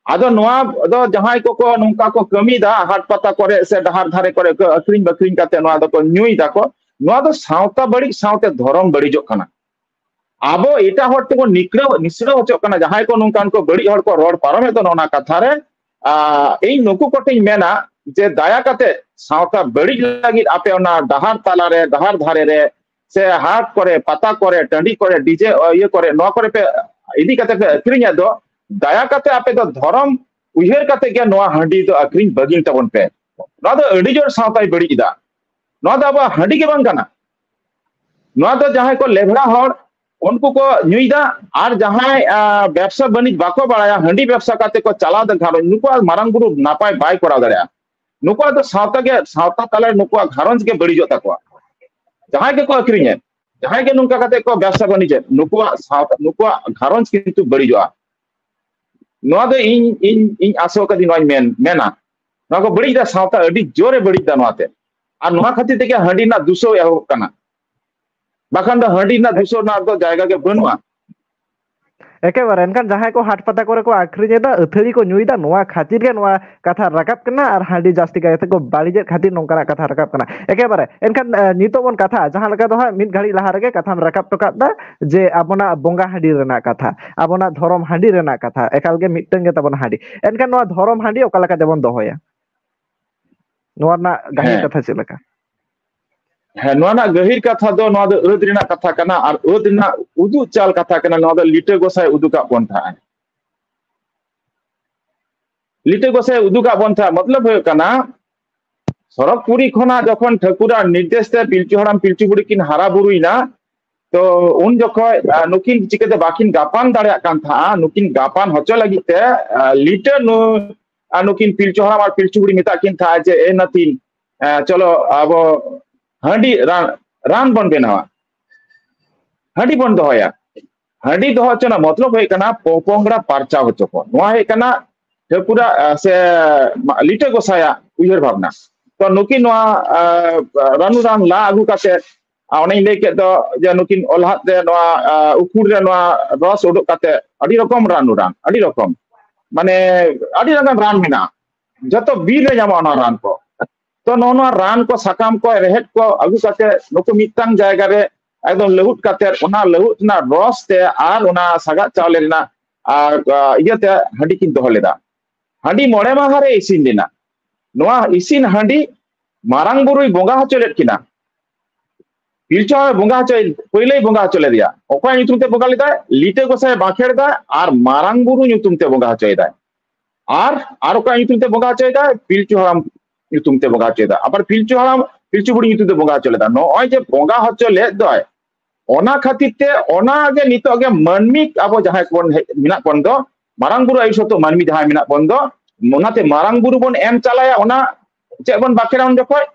আদো নোয়া দো জাহাই কোকো নংকা কো কামি দা হাট পাতা করে সে ডাহার ধারে করে আক্রিং বাক্রিং কাতে নোয়া দো কো ᱧᱩᱭ দাকো নোয়া দো সাঁওতা বড়ি সাঁওতে ধরম বড়িজᱚᱜ ᱠᱟᱱᱟ ᱟᱵᱚ ᱮᱴᱟᱜ ᱦᱚᱲ ᱛᱮᱵᱚ ᱱᱤᱥᱲᱟᱹ ᱦᱚᱪᱚᱜ ᱠᱟᱱᱟ ᱡᱟᱦᱟᱸᱭ ᱠᱚ ᱱᱚᱝᱠᱟᱱ ᱠᱚ ᱵᱟᱹᱲᱤᱡ ᱦᱚᱲ ᱠᱚ ᱨᱚᱲ ᱯᱟᱨᱚᱢᱮᱫ ᱫᱚ ᱚᱱᱟ ᱠᱟᱛᱷᱟ ᱨᱮ ᱤᱧ ᱱᱩᱠᱩ ᱠᱚᱴᱷᱮᱧ ᱢᱮᱱᱟ ᱡᱮ ᱫᱟᱭᱟ ᱠᱟᱛᱮ ᱥᱟᱶᱛᱟ ᱵᱟᱹᱲᱤᱡ ᱞᱟᱹᱜᱤᱫ ᱟᱯᱮ ᱚᱱᱟ ᱰᱟᱦᱟᱨ ᱛᱟᱞᱟᱨᱮ ᱰᱟᱦᱟর ধারে রে ᱥᱮ ᱦᱟᱴ ᱠᱚᱨᱮ ᱯᱟᱛᱟ ᱠᱚᱨᱮ ᱴᱟᱺᱰᱤ ᱠᱚᱨᱮ ᱰᱤᱡᱮ ᱤᱭᱟᱹ ᱠᱚᱨᱮ ᱱᱚᱣᱟ ᱠᱚᱨᱮ ᱯᱮ ᱤᱫᱤ ᱠᱟᱛᱮ ᱯᱮ ᱟᱹᱠᱷᱨᱤᱧᱮᱫ ᱫᱚ ᱫᱟᱭᱟ ᱠᱟᱛᱮ ᱟᱯᱮ ᱫᱚ ᱫᱷᱚᱨᱚᱢ ᱩᱭᱦᱟᱹᱨ ᱠᱟᱛᱮ ᱜᱮ ᱱᱚᱣᱟ ᱦᱟᱺᱰᱤ ᱫᱚ ᱟᱹᱠᱷᱨᱤᱧ ᱵᱟᱹᱜᱤ ᱛᱟᱵᱚᱱ ᱯᱮ ᱱᱚᱣᱟ ᱫᱚ ᱟᱹᱰᱤ ᱡᱳᱨ ᱥᱟᱶᱛᱟᱭ ᱵᱟᱹᱲᱤᱡ ᱮᱫᱟ ᱱᱚᱣᱟ ᱫᱚ ᱟᱵᱚᱣᱟᱜ ᱦᱟᱺᱰᱤ ᱜᱮ ᱵᱟᱝ ᱠᱟᱱᱟ ᱱᱚᱣᱟ ᱫᱚ ᱡᱟᱦᱟᱸᱭ ᱠᱚ ᱞᱮᱵᱲᱟ ᱦᱚᱲ उनको को ᱧᱩᱭᱫᱟ আর যাহাই ব্যবসা বাণিজ্য বাকো বাড়ায়া হাᱺডি ব্যবসা কাতে কো চালাও দা ঘারঞ্জ নুকু মারাং বুরু নাপাই বাই করাও দাড়িয়া নুকু ᱫᱚ ᱥᱟᱶᱛᱟ ᱛᱟᱞᱟ ᱱᱩᱠᱩ ᱜᱷᱟᱨᱚᱸᱡᱽ ᱜᱮ ᱵᱟᱹᱲᱤᱡᱚᱜ ᱛᱟᱠᱚᱣᱟ ᱡᱟᱦᱟᱸᱭ ᱜᱮᱠᱚ ᱟᱹᱠᱷᱨᱤᱧᱮᱫ ᱡᱟᱦᱟᱸᱭ ᱜᱮ ᱱᱚᱝᱠᱟ ᱠᱟᱛᱮ ᱠᱚ ᱵᱮᱵᱥᱟ ᱵᱟণᱤᱡᱽ ᱱᱩᱠᱩᱣᱟᱜ ᱜᱷᱟᱨᱚᱸᱡᱽ ᱠᱤᱱᱛᱩ ᱵᱟᱹᱲᱤᱡᱚᱜᱼᱟ ᱱᱚᱣᱟ ᱫᱚ ᱤᱧ ᱟᱥᱚᱜ ᱠᱟᱹᱫᱤᱧ ᱱᱚᱣᱟᱧ ᱢᱮᱱᱟ ᱱᱚᱣᱟ ᱠᱚ ᱵᱟᱹᱲᱤᱡ ᱫᱟ ᱥᱟᱶᱛᱟ ᱟᱹᱰᱤ ᱡᱳᱨᱮ ᱵᱟᱹᱲᱤᱡ ᱫᱟ ᱱᱚᱣᱟᱛᱮ ᱟᱨ ᱱᱚᱣᱟ ᱠᱷᱟᱹᱛᱤᱨ ᱛᱮᱜᱮ ᱦᱟᱺᱰᱤ ᱨᱮᱱᱟᱜ ᱫᱩᱥᱚ ᱮᱦᱚᱵ ᱠᱟᱱᱟ ᱵᱟᱠᱷᱟᱱ ᱫᱚ ᱦᱟᱺᱰᱤ ᱨᱮᱱᱟᱜ ᱫᱩᱥᱚ ᱨᱮᱱᱟᱜ ᱫᱚ ᱡᱟᱭᱜᱟ ᱜᱮ ᱵᱟᱹᱱᱩᱜᱼᱟ एकेबारे एनखान जहां को हाट पता करे को आखरिनेदा अथारी को नुईदा नोआ खातिर के नोआ कथा राकाब कना और हांडी जास्ती गायते को बाड़ीजे खातिर नोंकाना कथा राकाब कना एकेबारे एनखान नितो बन कथा जहां लगा दो मिद घड़ी लहा रगे कथाम राकाब तो कादा जे आबोना बोंगा हांडी रेना कथा आबोना धरम हांडी रेना कथा एकाल गे मिटन गे तबन हांडी एनखान नोआ धरम हांडी ओका लका देबन दोहोया नोआ ना गाही कथा चे लका है नोना गहिर कथा दो नोआ दो अद रेना कथा कना और अद रेना उदु चाल कथा कना नोआ दो लिटे गोसाई उदुका बन था लिटे गोसाई उदुका बन था मतलब है कना सरकपुरी खना जखन ठाकुरा निर्देश ते पिलचु हराम पिलचु बुड़ी किन हारा बुरुइना तो उन जखय नुकिन चिकेते बाकिन गापान दाड़िया कान था नुकिन गापान होचो लगिते लिटे नुकिन पिलचु हराम और पिलचु बुड़ी मेता किन था जे ए नतीन चलो अब हांडी रान बन बेनावा हांडी बन दोया हांडी दोह चना मतलब है कना पोपोंगड़ा पारचा होचो को नोआ है कना ठाकुरा से लिटे गोसाया उयहर भावना तो नुकिन नोआ रानु रान ला आगु काते आउने ले के दो जे नुकिन ओलहात दे नोआ उखुर रे नोआ रस उडुक काते अडी रकम रानु रान अडी रकम माने अडी रकम रान मेना जतो बीर रे जामा ना रान को तो नोना रान को साकाम को रेहेट को आगु काते नुकु मिटांग जायगा रे एकदम लहुट काते ओना लहुट ना रस ते आर ओना सागा चावले रेना इयते हांडी किन दोह लेदा हांडी मोड़े माहा रे इसिन लेना नोआ इसिन हांडी मारांग बुरुई बोंगा हचो लेट किना पिलचो बोंगा हचो पहिले बोंगा हचो ले दिया ओकय ᱧᱩᱛᱩᱢ ते बोंगा लेदा लिटे गोसाई बाखेड़ दा आर मारांग बुरु ᱧᱩᱛᱩᱢ ते बोंगा हचो दा आर ओकय ᱧᱩᱛᱩᱢ ते बोंगा हचो दा पिलचु हराम ᱧᱩᱛᱩᱢ ते बोंगा हचो दा आबार पिलचु हराम पिलचु बुड़ी ᱧᱩᱛᱩᱢ ते बोंगा हचो लेदा नोय जे बोंगा हचो ले दय ओना खातिर ते ओना गे नितो गे मानमी आबो जहाय कोन मिना कोन दो मारांग बुरु आयुष तो मानमी जहाय मिना कोन दो मोनाते मारांग बुरु बोन एम चलाया ओना चे बोन बाखेड़ा उन जखय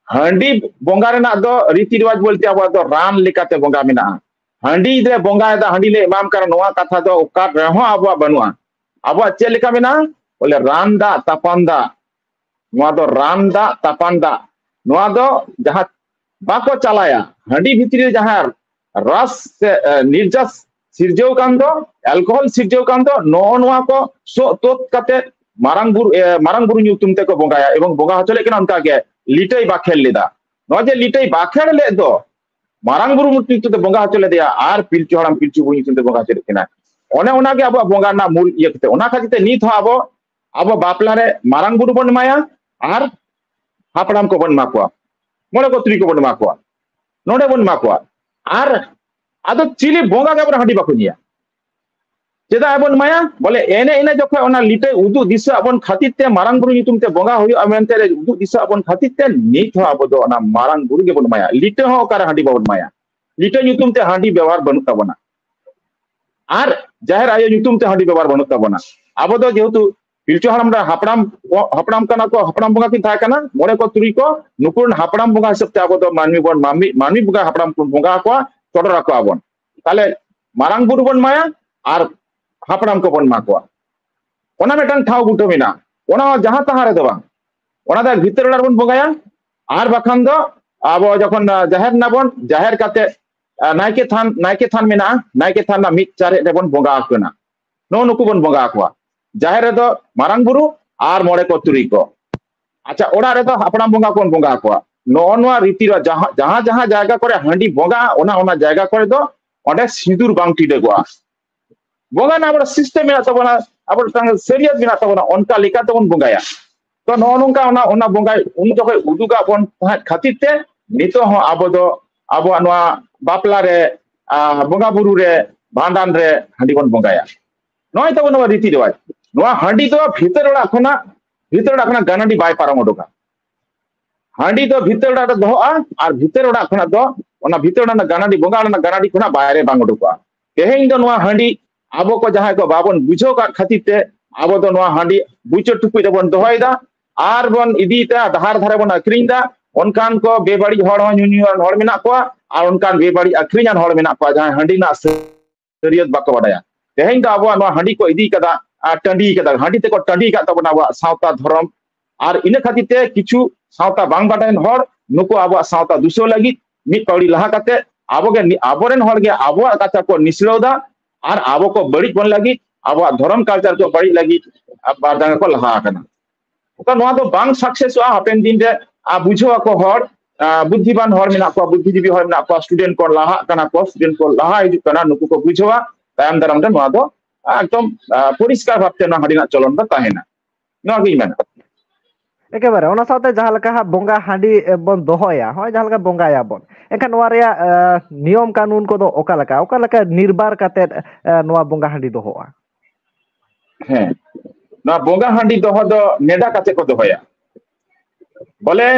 हांडी बोंगा रेना दो रीति रिवाज बोलते अब दो रान लेकाते बोंगा मिना हांडी दे बोंगा दा हांडी ले इमाम कर नोआ कथा दो ओका रहो अब बनुआ अब चे लेका मिना बोले रान दा तापान दा नोआ दो रान दा तापान दा नोआ दो जहां बाको चलाया हांडी भितरी जहां रस निर्जस सिरजेव कान दो अल्कोहल सिरजेव कान दो नोआ को सो तोत काते मारांग बुरु ᱧᱩᱛᱩᱢ ते को बोंगाया एवं बोंगा हचो लेकिन उनका के लिटई बाखेल लेदा नो जे लिटई बाखेल ले दो मारांग बुरु ᱧᱩᱛᱩᱢ ते बोंगा हचो ले दिया आर पिलचु हराम पिलचु बुरु ᱧᱩᱛᱩᱢ ते बोंगा हचो लेकिन ओने ओना के अब बोंगा ना मूल ये कते ओना खातिर ते नीत हो अब बापला रे मारांग बुरु बन माया आर हापड़ाम को बन माकुआ मोड़े को तुरी को बन माकुआ नोडे बन माकुआ आर आदो चिली बोंगा के हांडी बाको निया चेदा बन माया बोले एने एने जखय ओना लिटे उदु दिशा अबन खातिर ते मारांग बुरु ᱧᱩᱛᱩᱢ ते बोंगा होय अमेनते रे उदु दिशा अबन खातिर ते नीत हो अब दो ओना मारांग बुरु के बन माया लिटे हो ओकार हांडी बन माया लिटे ᱧᱩᱛᱩᱢ ते हांडी व्यवहार बनु ताबना आर जाहिर आयो ᱧᱩᱛᱩᱢ ते हांडी व्यवहार बनु ताबना अब दो जेहेतु पिलचु हराम रा हापड़ाम कना को हापड़ाम बोंगा किन था कना मोड़े को तुरी को नुकुन हापड़ाम बोंगा हिसाब ते अब दो मानवी बोंगा हापड़ाम बोंगा को चोडरा को आबन ताले मारांग बुरु बन माया आर हापड़ाम को बन माकुआ ओना मेटान ठाव बुटो मिना ओना जहां तहां रे दो बांग ओना दा भीतर ओड़ा बन बोंगाया आर बाखान दो आबो जखन जाहेर नाबन जाहेर काते नायके थान मिना नायके थान ना मिट चारे रे बन बोंगा आकना नो नुकु बन बोंगा आकवा जाहेर रे दो मारांग बुरु आर मोड़े को तुरी को अच्छा ओड़ा रे दो हापड़ाम बोंगा कोन बोंगा आकवा नो नोआ रीति रा जहां जायगा करे हांडी बोंगा ओना जायगा करे दो ओडे सिंदूर बांग टिडे गोआ बोंगा ना अब सिस्टम में तबना अब सेरियत बिना तबना उनका लेका तबन बोंगाया तो नो नोंका ओना बोंगा उन जखय उदुगा बन खातिर ते नितो हो अब दो अब नोआ बापला रे बोंगा बुरु रे भांडान रे हांडी बन बोंगाया नोय तबन नोआ रीति रिवाज नोआ हांडी दो भीतर ओड़ा खना गानाडी बाय पारम ओडोका हांडी दो भीतर ओड़ा दोआ और भीतर ओड़ा खना दो ओना भीतर ओड़ा गानाडी बोंगा ओना गानाडी खना बायरे बांग ओडोका तेहें दो नोआ हांडी आबो को जहां को बाबन बुझो का खातिर ते आबो दो नोआ हांडी बुचो टुकुई रे बन दोहयदा आर बन इदीता धार धारे बन अक्रिंदा उनकान को बेबाड़ी हड़ हो न्यून हड़ मेना को आर उनकान बेबाड़ी अक्रिंजान हड़ मेना को जहां हांडी ना शरीयत बाको बाडाया तेहें दा आबो नोआ हांडी को इदी कदा टंडी कदा हांडी ते को टंडी का तबना आबो सावता धर्म आर इने खातिर ते किछु सावता बांग बाडायन हड़ नुको आबो सावता दुसो लगी मिट पौड़ी लहा काते आबो गे आबोरेन हड़ गे आबो कथा को निसलोदा और आबो को बड़ी बन लगी अब धर्म कल्चर को बड़ी लगी बारदांगा को लहा करना तो नवा तो बांग सक्सेस हापेन दिन रे बुझो को हर बुद्धिमान हर मेना को बुद्धिजीवी हर मेना को स्टूडेंट को लहा करना को स्टूडेंट को लहा हिजु करना नुकु को बुझोआ तायम दाराम रे नवा दो एकदम परिष्कार भाबते ना हडिना चलन दा ताहेना नवा गी मेना एकेबारे ओना साथे जहां लका हा बोंगा हांडी बन दोहया होय जहां लका बोंगाया बन एखान नवा रेया नियम कानून को दो ओका लका निर्बार काते नवा बोंगा हांडी दोहोआ है ना बोंगा हांडी दोहो दो नेडा काते को दोहया बोले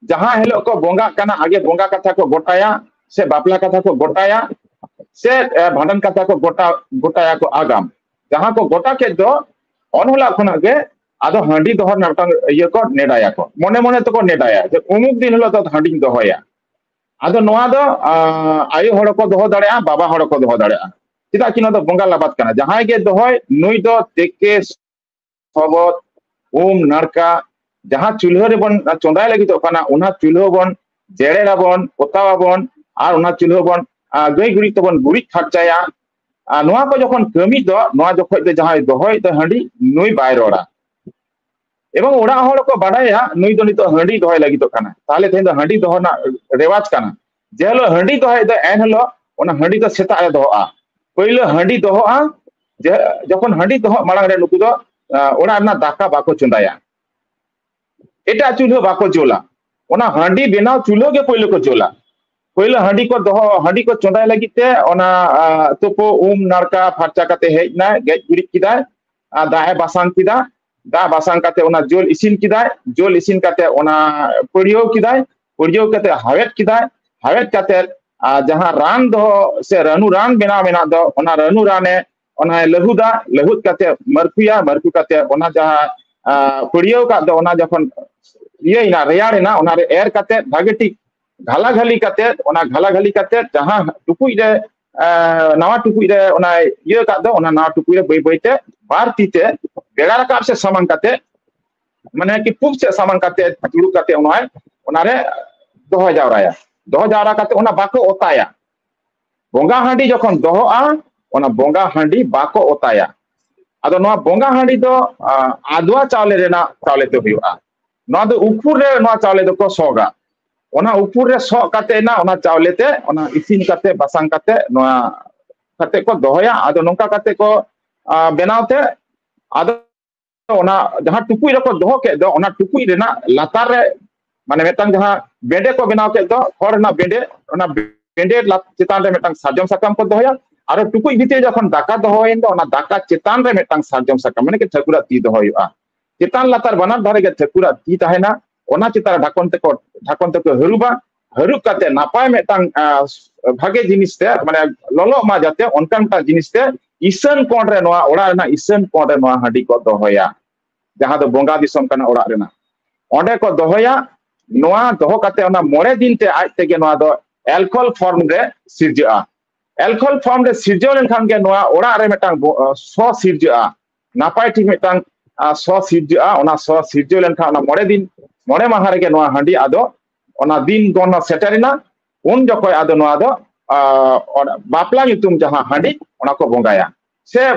जहां हेलो को बोंगा काना आगे बोंगा कथा को गोटाया से बापला कथा को गोटाया से भांडन कथा को गोटाया को आगाम जहां को गोटा के दो अनहुला खुना के आदो हांडी दोहर नाटक ये को नेडाया को मने मने तो को नेडाया जे उमुक दिन हलो तो हांडी दोहया आदो नोआ दो आयो हड़ को दोहो दाड़ेया बाबा हड़ को दोहो दाड़ेया चिदा कि दो बोंगा लाबात कना जहां गे दोहय नुई दो तेके सबत नारका जहां चूल्हा रे बन चोंदाय लगी तो कना उना चूल्हा बन जेड़ेलाबन पोतावाबन और उना चूल्हा बन गई गुड़ी तो बन गुड़ी फरचाया नोआ को जखन कमी दो नोआ जखय दो जहां दोहय दो हांडी नुई बाय रोड़ा एवं ओड़ा हड़ को बाडाया नुई दो नितो हांडी दोहय लगी तो कना ताले तेन दो हांडी दोहना रेवाज कना जे हलो हांडी दोहय दो एन हलो ओना हांडी दो सेता रे दोहआ पहिलो हांडी दोहआ जे जखन हांडी दोह मांग रे नुकु दो ओड़ा ना दाका बाको चोंदाया एटा चूल्हा बाको जोला ओना हांडी बेनाव चूल्हा के पहिलो को जोला पहिलो हांडी को दोह हांडी को चोंदाय लगी ते ओना तोपो नारका फरचा कते हेजना गेज गुड़ी किदाय दाए बासांग किदा दा बासांग काते ओना जोल इसिन किदाय जोल इसिन काते ओना पड़ियो काते हावेट किदाय हावेट काते जहां रान दो से रनु रान बेना मेना दो ओना रनु राने ओना लहुदा लहुद काते मरकु काते ओना जहां पड़ियो का दो ओना जखन ये ना रेयाड़ ना ओना रे एर काते भागेटी घाला घाली काते ओना घाला घाली काते जहां टुकुई रे नवा टुकुई रे ओना ये का दो ओना नवा टुकुई रे बैते बार तीते बेगा रकाब से सामान काते माने कि पुब से सामान काते जुड़ू काते ओना रे दोह जावरा काते ओना बाको ओताया बोंगा हांडी जखन दोहआ ओना बोंगा हांडी बाको ओताया आदो नवा बोंगा हांडी दो आदुआ चावले रेना चावले तो हुआ नवा दो उखुर रे नवा चावले दो को सोगा ओना उखुर रे सो काते ना ओना चावले ते ओना इसिन काते बासांग काते नवा काते को दोहया आदो नोंका काते को बेनावते आदो ओना जहां टुकुई रको दोह के दो ओना टुकुई रेना लातार रे माने मेतंग जहां बेंडे को बेनाव के दो हर ना बेंडे ओना बेंडे चितान रे मेतंग साजम साकाम को दोहया और टुकुई भीतर जखन दाका दोहयन दो ओना दाका चितान रे मेतंग साजम साकाम माने के ठकुरा ती दोहयुआ चितान लातार बनार धारे के ठकुरा ती ताहेना ओना चितार ढाकन तको हरुबा हरुब काते नापाय मेतंग भागे जिनिस ते माने ललो मा जाते ओनकान ता जिनिस ते इसन कोण रे नोआ ओड़ा रेना इसन कोण रे नोआ हांडी को दोहया जहां दो बोंगा दिसम काना ओड़ा रेना ओंडे को दोहया नोआ दोह काते ओना मोड़े दिन ते आज तेगे नोआ दो एल्कोहल फॉर्म रे सिरजा एल्कोहल फॉर्म रे सिरजो लेनखान के नोआ ओड़ा रे मेटांग सो सिरजा नापाय ठीक मेटांग सो सिरजा ओना सो सिरजो लेनखान ओना मोड़े दिन मोड़े माह रे के नोआ हांडी आदो ओना दिन गोना सेटरिना उन जखय आदो नोआ दो बापला युतुम जहां हांडी ओना को बोंगाया से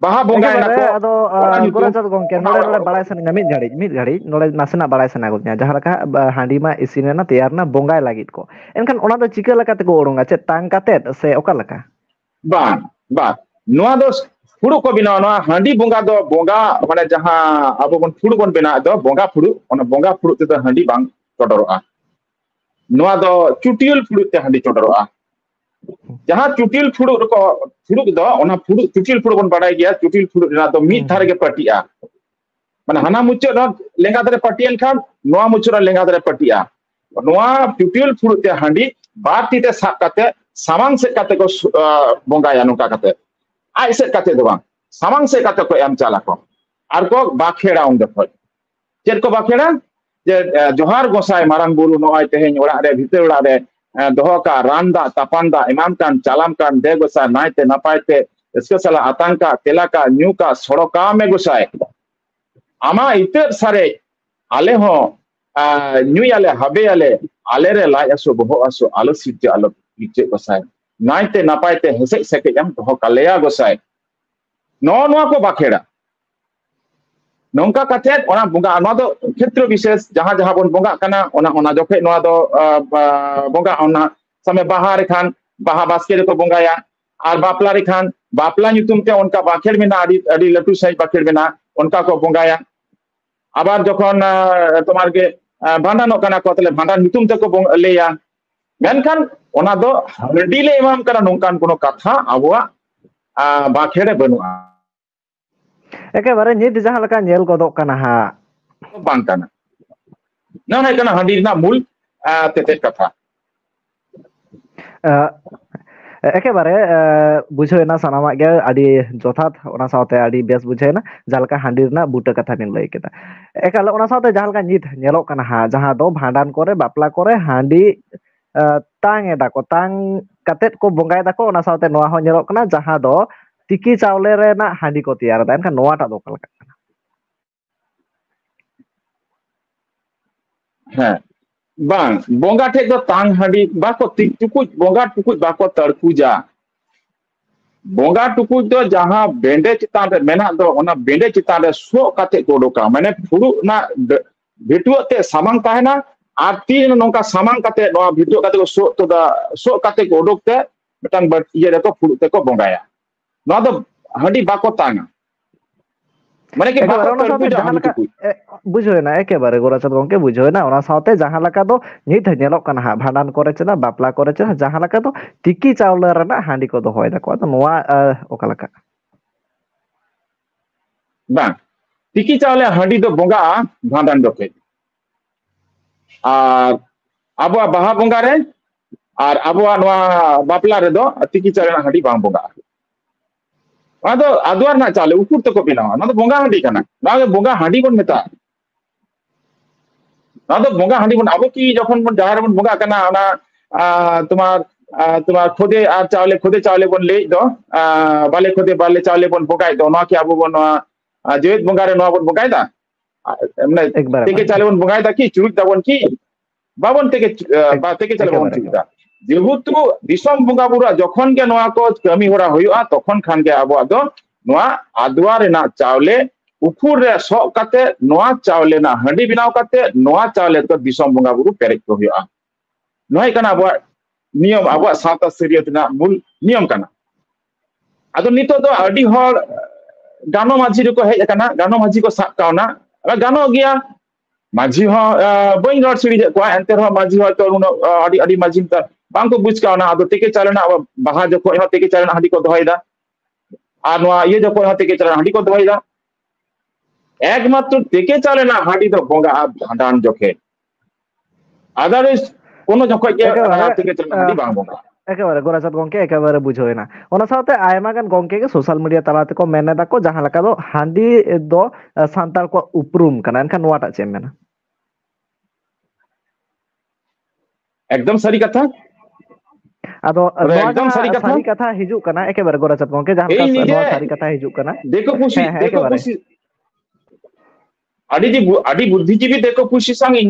बाहा बोंगाया ना को आदो गोराचत गोंके नोडे बाड़ाय सना मिद घड़ी नोडे नासना बाड़ाय सना गोnya जहां लका हांडी मा इसिन ना तैयार ना बोंगाय लागित को एनखान ओना दो चिका लका ते को ओडोंगा चे तांग काते से ओका लका बा नोआ दो फुड़ू को बिना नोआ हांडी बोंगा दो बोंगा माने जहां आबो बन फुड़ू बन बिना दो बोंगा फुड़ू ओना बोंगा फुड़ू ते हांडी बांग चोडरोआ नोआ दो चुटियल फुड़ू ते हांडी चोडरोआ जहां चुटिल फुड़ू दो ओना फुड़ू चुटिल फुड़ू बन बाड़ाय गया चुटिल फुड़ू ना दो मिद धारे के पटिया माने हाना मुच्चो ना लेंगा धारे पटियन खान नोआ मुच्चो लेंगा धारे पटिया नोआ चुटिल फुड़ू ते हांडी बारती ते साब काते सामांग से काते को बोंगाया नोका काते आय से काते दो बांग सामांग से काते को एम चाला को आर को बाखेड़ा उन दफय चेद को बाखेड़ा जे जोहार गोसाय मारांग बुरु नोआय तेहेन ओड़ा रे भितर ओड़ा रे दोह का रानदा तापानदा इमाम कान चालाम कान दे गोसाय नायते नपायते इसके सला आतंका तेला का न्यू का सड़का में गोसाय आमा इतर सारे आले हो न्यू आले हबे आले रे लाय असो बहो असो आलो सिजे आलो पीछे गोसाय नायते नापायते हेसेज सेकेजम दोहो कालेया गोसाई नोआ को बाखेड़ा नौका कथेत ओना बंगा नोआ दो क्षेत्र विशेष जहां जहां बन बंगा कना ओना ओना जोखे नोआ दो बंगा ओना समय बाहा रेखान बाहा बास्के को बंगाया और बापला रेखान बापला nyutum te onka bakhel mena adi latu sai bakhel mena onka ko bongaya abar jokhon tomar ge bhandan kana ko tale bhandan nyutum te ko leya menkan ona do handi le emam kana nongkan kono katha abwa bakhele banua একেবারে নিত যাহা লেকা nail গদক কানা হা bang kana na kana handi na mul tetet katha একেবারে বুঝাইনা সানামা গে আদি যথাত ওনা সাথে আদি base বুঝাইনা জালকা হান্ডির না বুটা কথা বিন লই কেতা একালে ওনা সাথে জালকা নিত নেলক কানা হা যাহা দো ভান্ডান করে বাপলা করে হান্ডি তাং এদা কো তাং কাতেত কো বঙ্গাই দা কো ওনা সাথে নোয়া হ নেলক কানা যাহা দো টিকি চাউলে রে না হান্ডি কো তিয়ার দা এনকা নোয়াটা দো কালকা হ্যাঁ bang bonga tek do tang handi bako tukut bonga tukut bako tarkuja bonga tukut do jaha bende chitan re mena do ona bende chitan re so kate kodoka mane phuru na bhitu te samang tahena ar tin nongka samang kate no bhitu kate ko so to da so kate kodok te metang iye re ko phuru te ko bonga ya no do handi bako tanga মানে কি বুঝোয় না একেবারে গোরাচাঁদ গঙ্কে বুঝোয় না ওনা সাথে যাহা লেকা দো নিত নেলক কানা হা ভান্ডান করেছে না বাপলা করেছে না যাহা লেকা দো টিকি চাউলে রেনা হান্ডি কো দো হয় দেখো তো নোয়া ওকা লেকা bang tiki চাউলে হান্ডি দো বঙ্গা ভান্ডান দোকে আর আবুয়া বাহা বঙ্গা রে আর আবুয়া নোয়া বাপলা রে দো tiki চাউলে হান্ডি বাং বঙ্গা ada aduar na chale ukur to ko bina na bonga handi kana na bonga handi bon meta na to bonga handi bon abo ki jokhon bon jahar bon bonga kana ona তোমার খোদে আর চাউলে বন লে do bale khode bale চাউলে বন bogai do na ki abo bon jeet bongare no bon bogai da emne teke চাউলে বন bogai da ki churuk da bon ki babon teke ba teke চাউলে bon churuk da যেহেতু দিশম বঙ্গা বুড়া যখন গে নোয়া কো কামি হরা হইয়া তখন খান গে আবো আদো নোয়া আদুয়া রে না চাউলে উকুর রে স কাতে নোয়া চাউলে না হাঁডি বিনাও কাতে নোয়া চাউলে তো দিশম বঙ্গা বুড়ু পেরেক কো হইয়া নয় কানা আবো নিয়ম আবো সাতা সিরিয়ত না মূল নিয়ম কানা আদো নিতো তো আডি হর গানো মাঝি রে কো হেজ কানা গানো মাঝি কো সাব কাওনা গানো গিয়া মাঝি হ বই নট সিরি কো এন্তের হ মাঝি হ তো আডি আডি মাঝি তা bangko buj ka na ado teke chalana baha joko ha teke chalana handi ko dohoida ar noa iye joko ha teke chalana handi ko dohoida ekmatro teke chalana handi do bonga bhandan jokhe otherwise kono joko ke teke chalana handi bang bonga একেবারে গোরাচাঁদ গঙ্কে একেবারে বুঝোয় না ওনা সাথে আয়মা গান গঙ্কে কে social media তালাতে কো মেনে দাকো যাহা লেকা দো হান্ডি দো সান্তাল কো উপরুম কানা এনকা নোয়াটা চেমেনা একদম সারি কথা আদো একদম সারি কথা হিজু কানা একেবারে গোরাচাঁদ গঙ্কে যাহা নোয়া সারি কথা হিজু কানা দেখো খুশি আডি বুদ্ধিজীবী দেখো খুশি সঙ্গে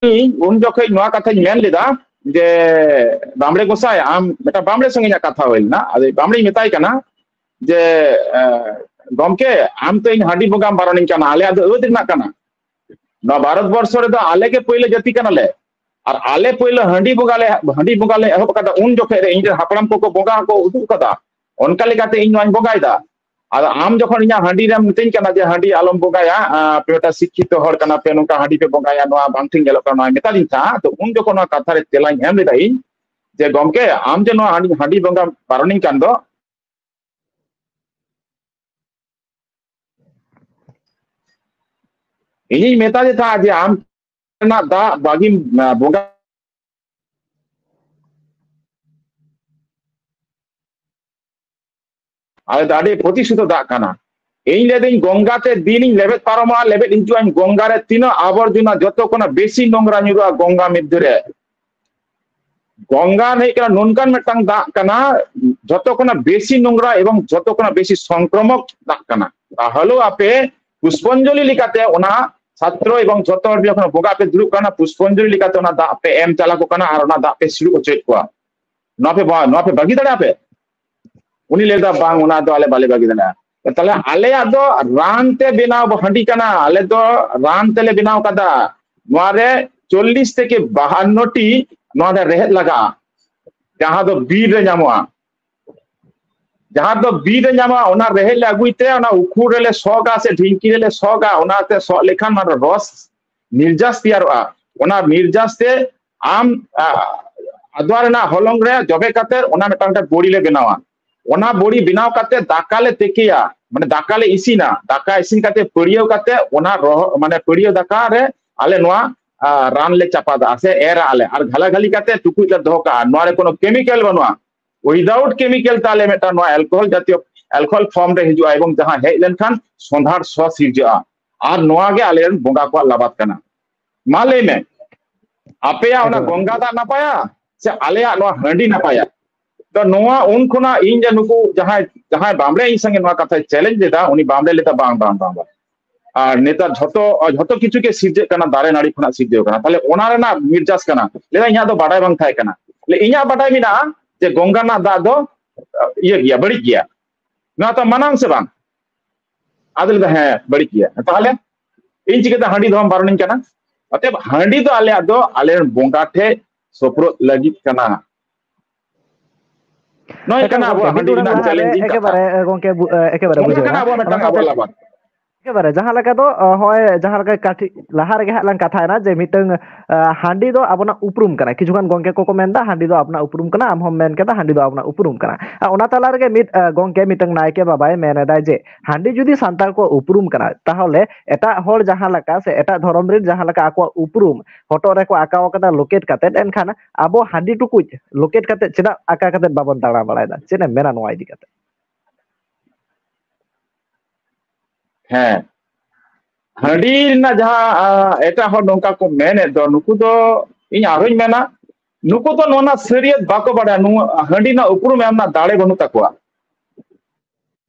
उन जखै नोआ कथा मेन लेदा जे बामड़े गोसाई आम मेटा बामड़े संगे कथा होइल ना अदे बामड़े मेताई कना जे गमके आम तो इन हाडी बंगा बारनिन कना आले अदो ओदिना कना ना भारत वर्ष रे दो आले के पहिले जति कना ले और आले पहिले हाडी बंगा ले एहब कदा उन जखै रे इन हापड़ाम को बंगा को उदु कदा ओनका लेकाते इन नोन बंगाइदा আর আম যখন ইয়া হাঁডি রাম মিতেন কানা যে হাঁডি আলম বগায়া পেটা শিক্ষিত হর কানা পে নকা হাঁডি পে বগায়া নোয়া বাংথিং গেল কানা মেতালিন তা তো উন যখন নোয়া কাথারে তেলাই এম লেদাই যে গমকে আম যে নোয়া হাঁডি বঙ্গা বারনিং কান দো ইনি মেতা যে তা যে আম না দা বাগি বঙ্গা আর দাডে প্রতিশোধ দা কানা এই লেদিন গঙ্গাতে দিন লেবেট পারমা লেবেট ইনজুয়াইন গঙ্গারে তিন আবর্জনা যত কোনা বেশি নোংরা নিরুয়া গঙ্গা মধ্যে গঙ্গা নেই কারণ ননকান মেটাং দা কানা যত কোনা বেশি নোংরা এবং যত কোনা বেশি সংক্রমক দা কানা তাহলে আপে पुष्पांजलि लिकाते ओना छात्र एवं जतो हर जखन बोगा पे दुरुब काना पुष्पांजलि लिकाते ओना दा पे एम चला को काना आर ओना दा पे सिरु ओचेत को नवा पे बागी दड़ा पे उनी लेदा बांग ओना दो आले बाले बागी दड़ा तले आले दो रान ते बेनाव हंडी काना आले दो रान तेले बेनाव कादा नोरे 40 থেকে 52 टी नोडे रेहत लगा जहां दो बीर रे ᱧᱟᱢᱚᱜᱼᱟ जहां दो बीर रे ᱧᱟᱢᱚᱜᱼᱟ ओना रेहत ले अगुइते ओना उखुर रे सोगा से ढिंकी रे सोगा ओनाते सो लेखान मार रस निर्जास तैयारआ ओना निर्जास ते आम अदवार ना हलंग रे जबे काते ओना मेटांटा बोड़ी ले बनावा ओना बोड़ी बनाव काते दाका ले तेकिया माने दाका ले इसिना दाका इसिन काते पड़ियो काते ओना माने पड़ियो दाका रे आले नोआ रान ले चापादा से एरा आले और घला घली काते टुकुई ले दोका नोरे कोनो केमिकल बनवा विदाउट केमिकल ताले मेटा नो अल्कोहल जातीय अल्कोहल फॉर्म रे हिजुआ एवं जहां हेज लेनखान संधार सस हिजुआ और नोआ गे आले बोंगा को लाबात कना माले में आपेया ओना गंगा दा नापाया से आलेया नो हंडी नापाया तो नोआ उन खुना इन जे नुकु जहां जहां बामरे इन संगे नोआ कथा चैलेंज लेदा उनी बामरे लेता बांग बांग बांग और नेता झतो किछु के सिरजे कना दारे नाड़ी खुना सिरजे कना ताले ओना रेना निर्जास कना लेदा इया दो बाडाय बांग थाय कना ले इया बाडाय मिना जे गंगा ना दा दो ये गया बड़ी गया ना तो मनाम से बांग आदल है बड़ी किया ताले इन चिकेता हांडी दो बारनिन कना अते हांडी दो आले बोंगा ठे सोप्रो लगी कना नय कना अब हांडी ना चैलेंजिंग एकेबारे गोंके एकेबारे बुझो कना अब मेटांग अब लाबात एकेबारे जहां लगा दो होय जहां लगा काठी लहार गे हालां कथा ना जे मिटंग हांडी दो अपना उपरुम कना किछुगान गोंके को मेनदा हांडी दो अपना उपरुम कना आम हम मेन केदा हांडी दो अपना उपरुम कना ओना ताला रे मिट गोंके मिटंग नायके बाबाय मेनदा जे हांडी जुदी सांतार को उपरुम कना ताहले एटा होर जहां लगा से एटा धरम रे जहां लगा आको उपरुम फोटो रे को आकाव कदा लोकेट काते एनखान आबो हांडी टुकुज लोकेट काते चेदा आका काते बाबन दाड़ा बाड़ायदा चेने मेना नोआ इदी काते हाँ हांडी ना जहां एटा हो नोंका को मेने दो नुकु दो इन आरोज मेना नुकु तो नोना सरियत बाको बड़ा नु हांडी ना उपरु में ना दाड़े बनु तकवा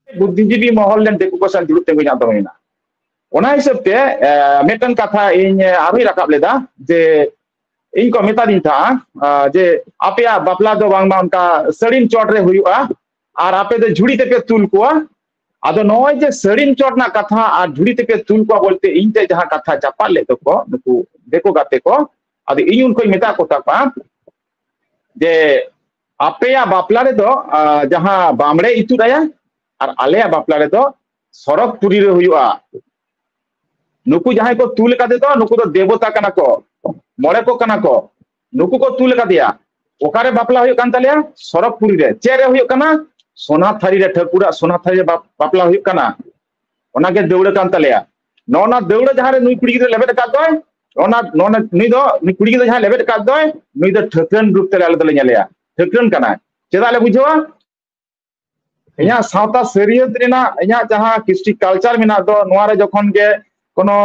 बुद्धिजीवी महल लेन देखु को सन दुरुत तेगु जातो होइना ओना हिसाब ते मेटन कथा इन आरोज राकाब लेदा जे इन को मेता दिन था जे आपेया बापला दो बांगमा उनका सड़ीन चोट रे हुयुआ और आपे दो झुड़ी ते पे तुल कोआ आदो नय जे सड़ीन चोट ना कथा और झुड़ी ते पे तुल को बोलते इन ते जहां कथा चापा ले तो को नुकु देखो गाते को आदो इन उनको मेता को तापा जे आपेया बापला रे दो जहां बामड़े इतु दया और आलेया बापला रे दो सरक पुरी रे हुयुआ नुकु जहां को तुल का दे दो नुकु दो देवता कना को मोड़े को कना को नुकु को तुल का दिया ओकारे बापला हुयो कान तालिया सरक पुरी रे चेरे हुयो कना सोना थारी रे ठकुरा सोना थारी बापला हुयो कना ओना के देउड़े कान तालिया नोना देउड़े जहां रे नुई कुड़ी रे लेबेट का दोय ओना नोना नुई दो नुई कुड़ी रे जहां लेबेट का दोय नुई दो ठकरन रूप ते आले दले नेलेया ठकरन कना चेदा ले बुझवा इया सावता सरियत रेना इया जहां कृष्टि कल्चर मेना दो नोआ रे जखन के कोनो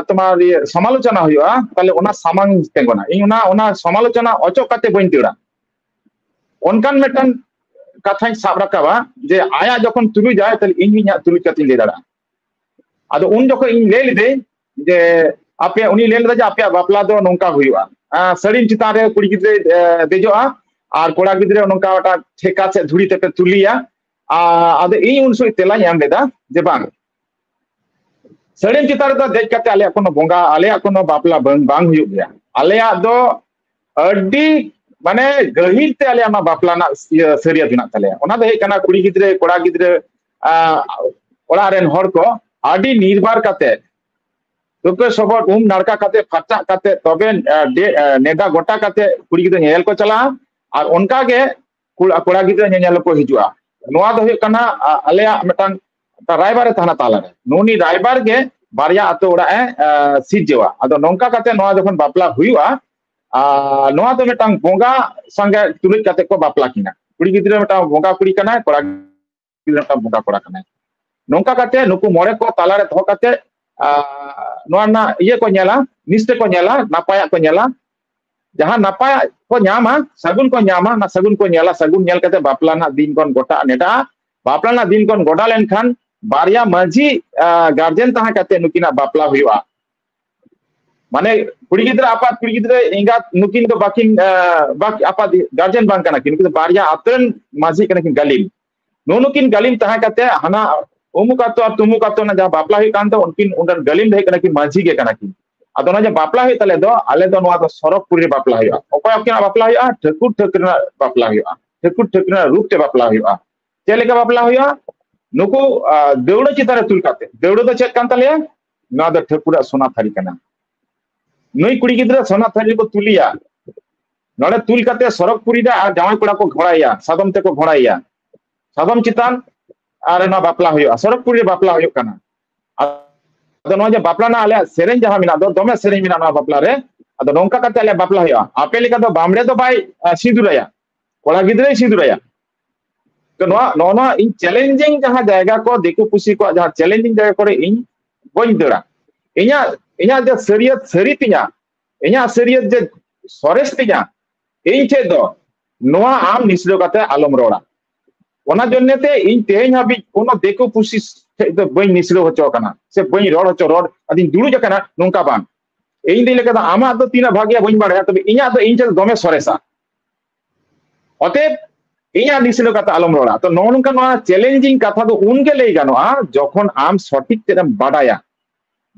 तुम्हार समालोचना हुआ ताले ओना सामांग तेंगोना इन ओना समालोचना अचो काते बइन दिड़ा ओनकान मेटन कथा साब रकाबा जे आया जखन तुलु जाय ताले इन इया तुलु काते ले दाड़ा आदो उन जखन इन ले लिदे जे आपे उनी ले लेदा जे आपे बापला दो नोंका हुआ सड़ीन चिता रे कुड़ी गिद्रे देजोआ और कोड़ा गिद्रे नोंका वाटा ठेका से धुड़ी तेपे तुलिया आदो इन उन सोई तेला याम लेदा जे बांग सड़ीन चितार दो देख काते आले कोनो बोंगा आले कोनो बापला बांग हुयो गया आले दो अड्डी माने गहिर ते आले ना बापला ना सरिया दिना तले ओना दो हे कना कुड़ी गिद्रे कोड़ा गिद्रे ओड़ा रेन हर को आडी निर्भर काते तो सबट नाड़का काते फाटा काते तबे नेदा गोटा काते कुड़ी गिद्रे नेल को चला और उनका के कोड़ा गिद्रे नेल को हिजुआ नोआ दो हे कना आले मेटान रायबार थाना ताला नोनी रायबार के बारिया आतो ओड़ा सिजेवा आदो नोंका काते नोआ जखन बापला हुआ नोआ तो मेटांग बोंगा संगे तुलुज काते को बापला किना कुड़ी गिद्रे मेटांग बोंगा कुड़ी कना कोड़ा गिद्रे मेटांग बोंगा कोड़ा कना नोंका काते नुकु मोड़े को ताला रे धो काते नोआ ना ये को नेला निस्ते को नेला नापाया को नेला जहां नापाया को न्यामा सगुन को न्यामा ना सगुन को नेला सगुन नेल काते बापला ना दिन कोन गोटा नेटा बापला ना दिन कोन गोडा लेन खान बारिया माझी गार्जियन तहा कते नुकिना बापला हुआ माने कुड़ी गिद्रा आपात कुड़ी गिद्रा इंगा नुकिन तो बाकिन आपात गार्जियन बांग कना किन बारिया आतरन माझी कना किन गलिम नुकिन गलिम तहा कते हना उमुक आतो और तुमुक आतो ना जहां बापला हुई कान तो उनकिन उनर गलिम रहे कना किन माझी के कना किन अदो ना जब बापला हुई तले दो आले दो नवा तो सरकपुरी बापला हुआ ओकय ओकिना बापला हुआ ठकुर ठकुरना बापला हुआ ठकुर ठकुरना रूप ते बापला हुआ चेलेका बापला हुआ नुको देवड़ो चितारे तुल काते देवड़ो तो चेक कान तले ना दो ठकुरा सोना थारी कना नई कुड़ी गिद्रा सोना थारी को तुलिया नड़े तुल काते सरकपुरी दा जावाई कोड़ा को घोड़ाया सादम ते को घोड़ाया सादम चितान आर ना बापला हुआ सरकपुरी बापला हुआ कना अदो नो जे बापला ना आले सेरेन जहां मिना दो दोमे सेरेन मिना ना बापला रे अदो नोंका काते आले बापला हुआ आपे लेका दो बामड़े तो बाय सिंदुराया कोड़ा गिद्रे सिंदुराया तो नो इन चैलेंजिंग जहां जायगा को देखो पुसी को जहां चैलेंजिंग जायगा करे इन बन दड़ा इया इया जे सरियत सरी तिया इया सरियत जे सरेस तिया इन चे दो नोआ आम निसलो काते आलम रोड़ा ओना जन्ने ते इन तेन हाबि कोनो देखो पुसी तो बन निसलो होचो कना से बन रोड होचो रोड अदिन दुड़ु जकना नोंका बांग इन दे लेका आमा तो तीना भागिया बन बाड़या तबे इया तो इन चे दोमे सरेसा ओते इया निसलो काते आलम रोड़ा तो नोनका नोआ चैलेंजिंग कथा तो उनके लई गानोआ जखन आम सठिक तेम बाडाया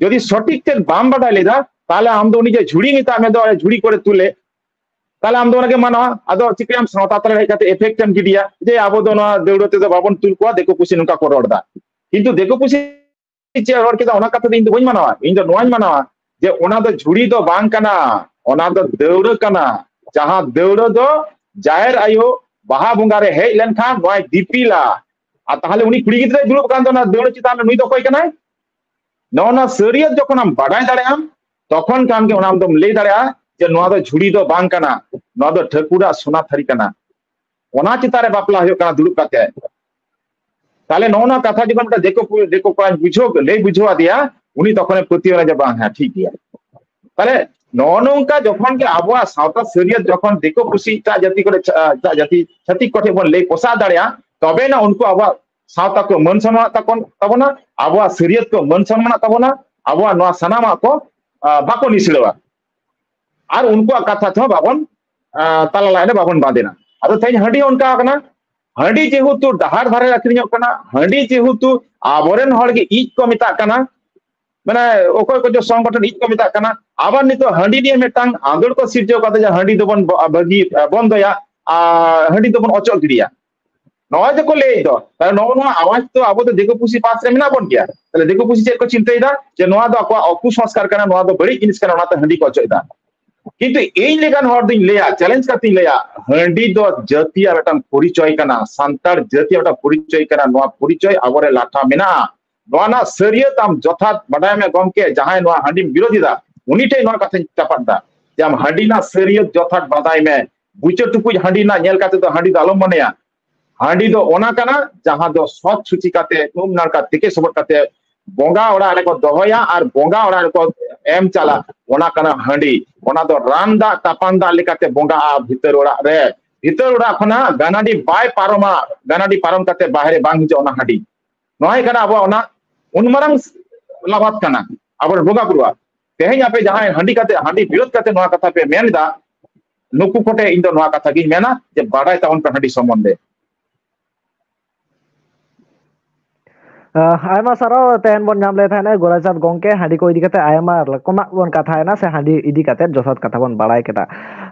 যদি সঠিক তেল বাম বাড়াই লেদা তাহলে আমদো উনি যে ঝুড়ি নিতা আমি দো ঝুড়ি করে তুলে তাহলে আমদো ওনাকে মানা আদো চিকরাম সাঁওতা তালে হেকাতে এফেক্ট এম গিডিয়া যে আবো দো না দেউড়তে তো বাবন তুল কোয়া দেখো পুসি নুকা করে রড়দা কিন্তু দেখো পুসি যে রড় কেদা ওনা কথা দিন বই মানাওয়া ইন দো নোয়াই মানাওয়া যে ওনা দো ঝুড়ি দো বাং কানা ওনা দো দেউড় কানা যাহা দেউড় দো জাহের আয়ো বাহা বুঙ্গারে হেই লেনখান নয় দিপিলা আর তাহলে উনি কুড়ি গিদ্রে দুড়ুব কান দো না দেউড় চিতান নুই দো কই কানাই नौना सरियत जो हम बाडाय दाड़ेयाम तखन काम के ओनाम दम ले दाड़ेया जे नोआ दो झुड़ी दो बांग कना नोआ दो ठकुरा सोना थारी कना ओना चितारे बापला हो कना दुड़ुब काते ताले नौना कथा जखन मटा देखो को बुझो ले बुझवा दिया उनी तखने प्रतियोना जे बांग हां ठीक गया ताले नौनोंका जखन के आबवा सावता सरियत जखन देखो खुशी ता जाति करे ता जाति छति कोठे बन ले पोसा दाड़ेया तबे ना उनको आबवा सावता को मन सम्मान तबना आबवा सरियत को मन सम्मान तबना आबवा नोआ सनामा को बाको निसलवा और उनको कथा तो बाबन ताला लाइने बाबन बांदेना अदो तेज हंडी उनका कना हंडी जेहुतु डहार धारे अखरिñok कना हंडी जेहुतु आबोरेन हर के इज को मिता कना माने ओकोय को जो संगठन इज को मिता कना आबार नितो हंडी दिए मेटांग आंदोल को सिरजो कते जे हंडी दोबन बगी बंदया हंडी दोबन अचल गिडिया नवा जो को ले दो तारे नवा आवाज तो आबो तो देखो पुसी पास रे मिना बन गया ताले देखो पुसी चेक को चिंताइदा जे नवा दो आको अकुसंस्कार कना नवा दो बड़ी जिनिस कना ओनाते हंडी को अचोइदा किंतु एई लेगान हर दिन लेया चैलेंज करती लेया हंडी दो जातिया बेटा परिचय कना सांतार जातिया बेटा परिचय कना नवा परिचय आबोरे लाठा मेना नवा ना सरियत आम जथात बडाय में गमके जहां नवा हंडी विरोधीदा उनी ठे नवा कथा चापादा जे आम हंडी ना सरियत जथात बडाय में बुचो टुकुज हंडी ना नेल काते तो हंडी दालम मनेया हांडी दो ओना कना जहां दो सत सुचि काते तुम नारका तिके सबट काते बोंगा ओड़ा रे को दोहया और बोंगा ओड़ा रे को एम चला ओना कना हांडी ओना दो रानदा तापांदा लेकाते बोंगा भीतर ओड़ा खना गानाडी बाय पारोमा गानाडी पारम काते बाहरे बांग हिजो ओना हांडी नय कना अब ओना उनमरंग लाभात कना अब बोंगा बुरुआ तेहें आपे जहां हांडी काते हांडी विरोध काते नोआ कथा पे मेनदा नुकु कोटे इन दो नोआ कथा गी मेना जे बाडाय तावन पे हांडी संबंधे आयमा साराव तेन बन नाम ले थाने गोराचाँद गंके हांडी को इदी कते आयमा रकमा बन कथायना से हांडी इदी कते जसत कथा बन बाड़ाय केदा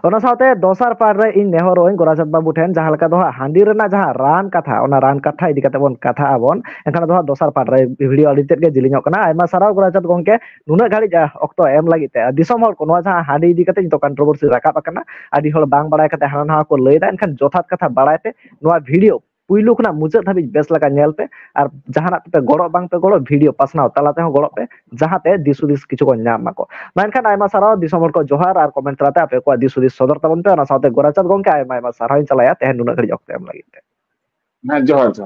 ओना साथे दोसार पार रे इन नेहरोइन गोराचाँद बाबू ठेन जहां लका दो हांडी रेना जहां रान कथा ओना रान कथा इदी कते बन कथा आबन एखान दो दोसार पार रे वीडियो अडी तेत के जिलिङो कना आयमा साराव गोराचाँद गंके नुना घाड़ी ऑक्टो एम लागिते दिसम हर को नवा जहां हांडी इदी कते तो कंट्रोवर्सी राकाब अकना आदि हल बांग बाड़ाय कते हाना नहा को लैदा एनखान जथात कथा बाड़ायते नवा वीडियो पुइलु खना मुचाद धाबि बेस लगा नेल पे और जहां पे गड़ो बांग पे गड़ो वीडियो पासनाव तालाते हो गड़ो पे जहाते दिसुदिस किछु को नाम माको मेनखान आयमा साराव दिसमर को जोहार और कमेंट तलाते आपे को दिसुदिस सदर तबन पे ओना साथे गोराचाँद गंके आयमा आयमा साराव चलाया तेहन नुना घड़ी ऑक्टो एम लागिते ना जोहार।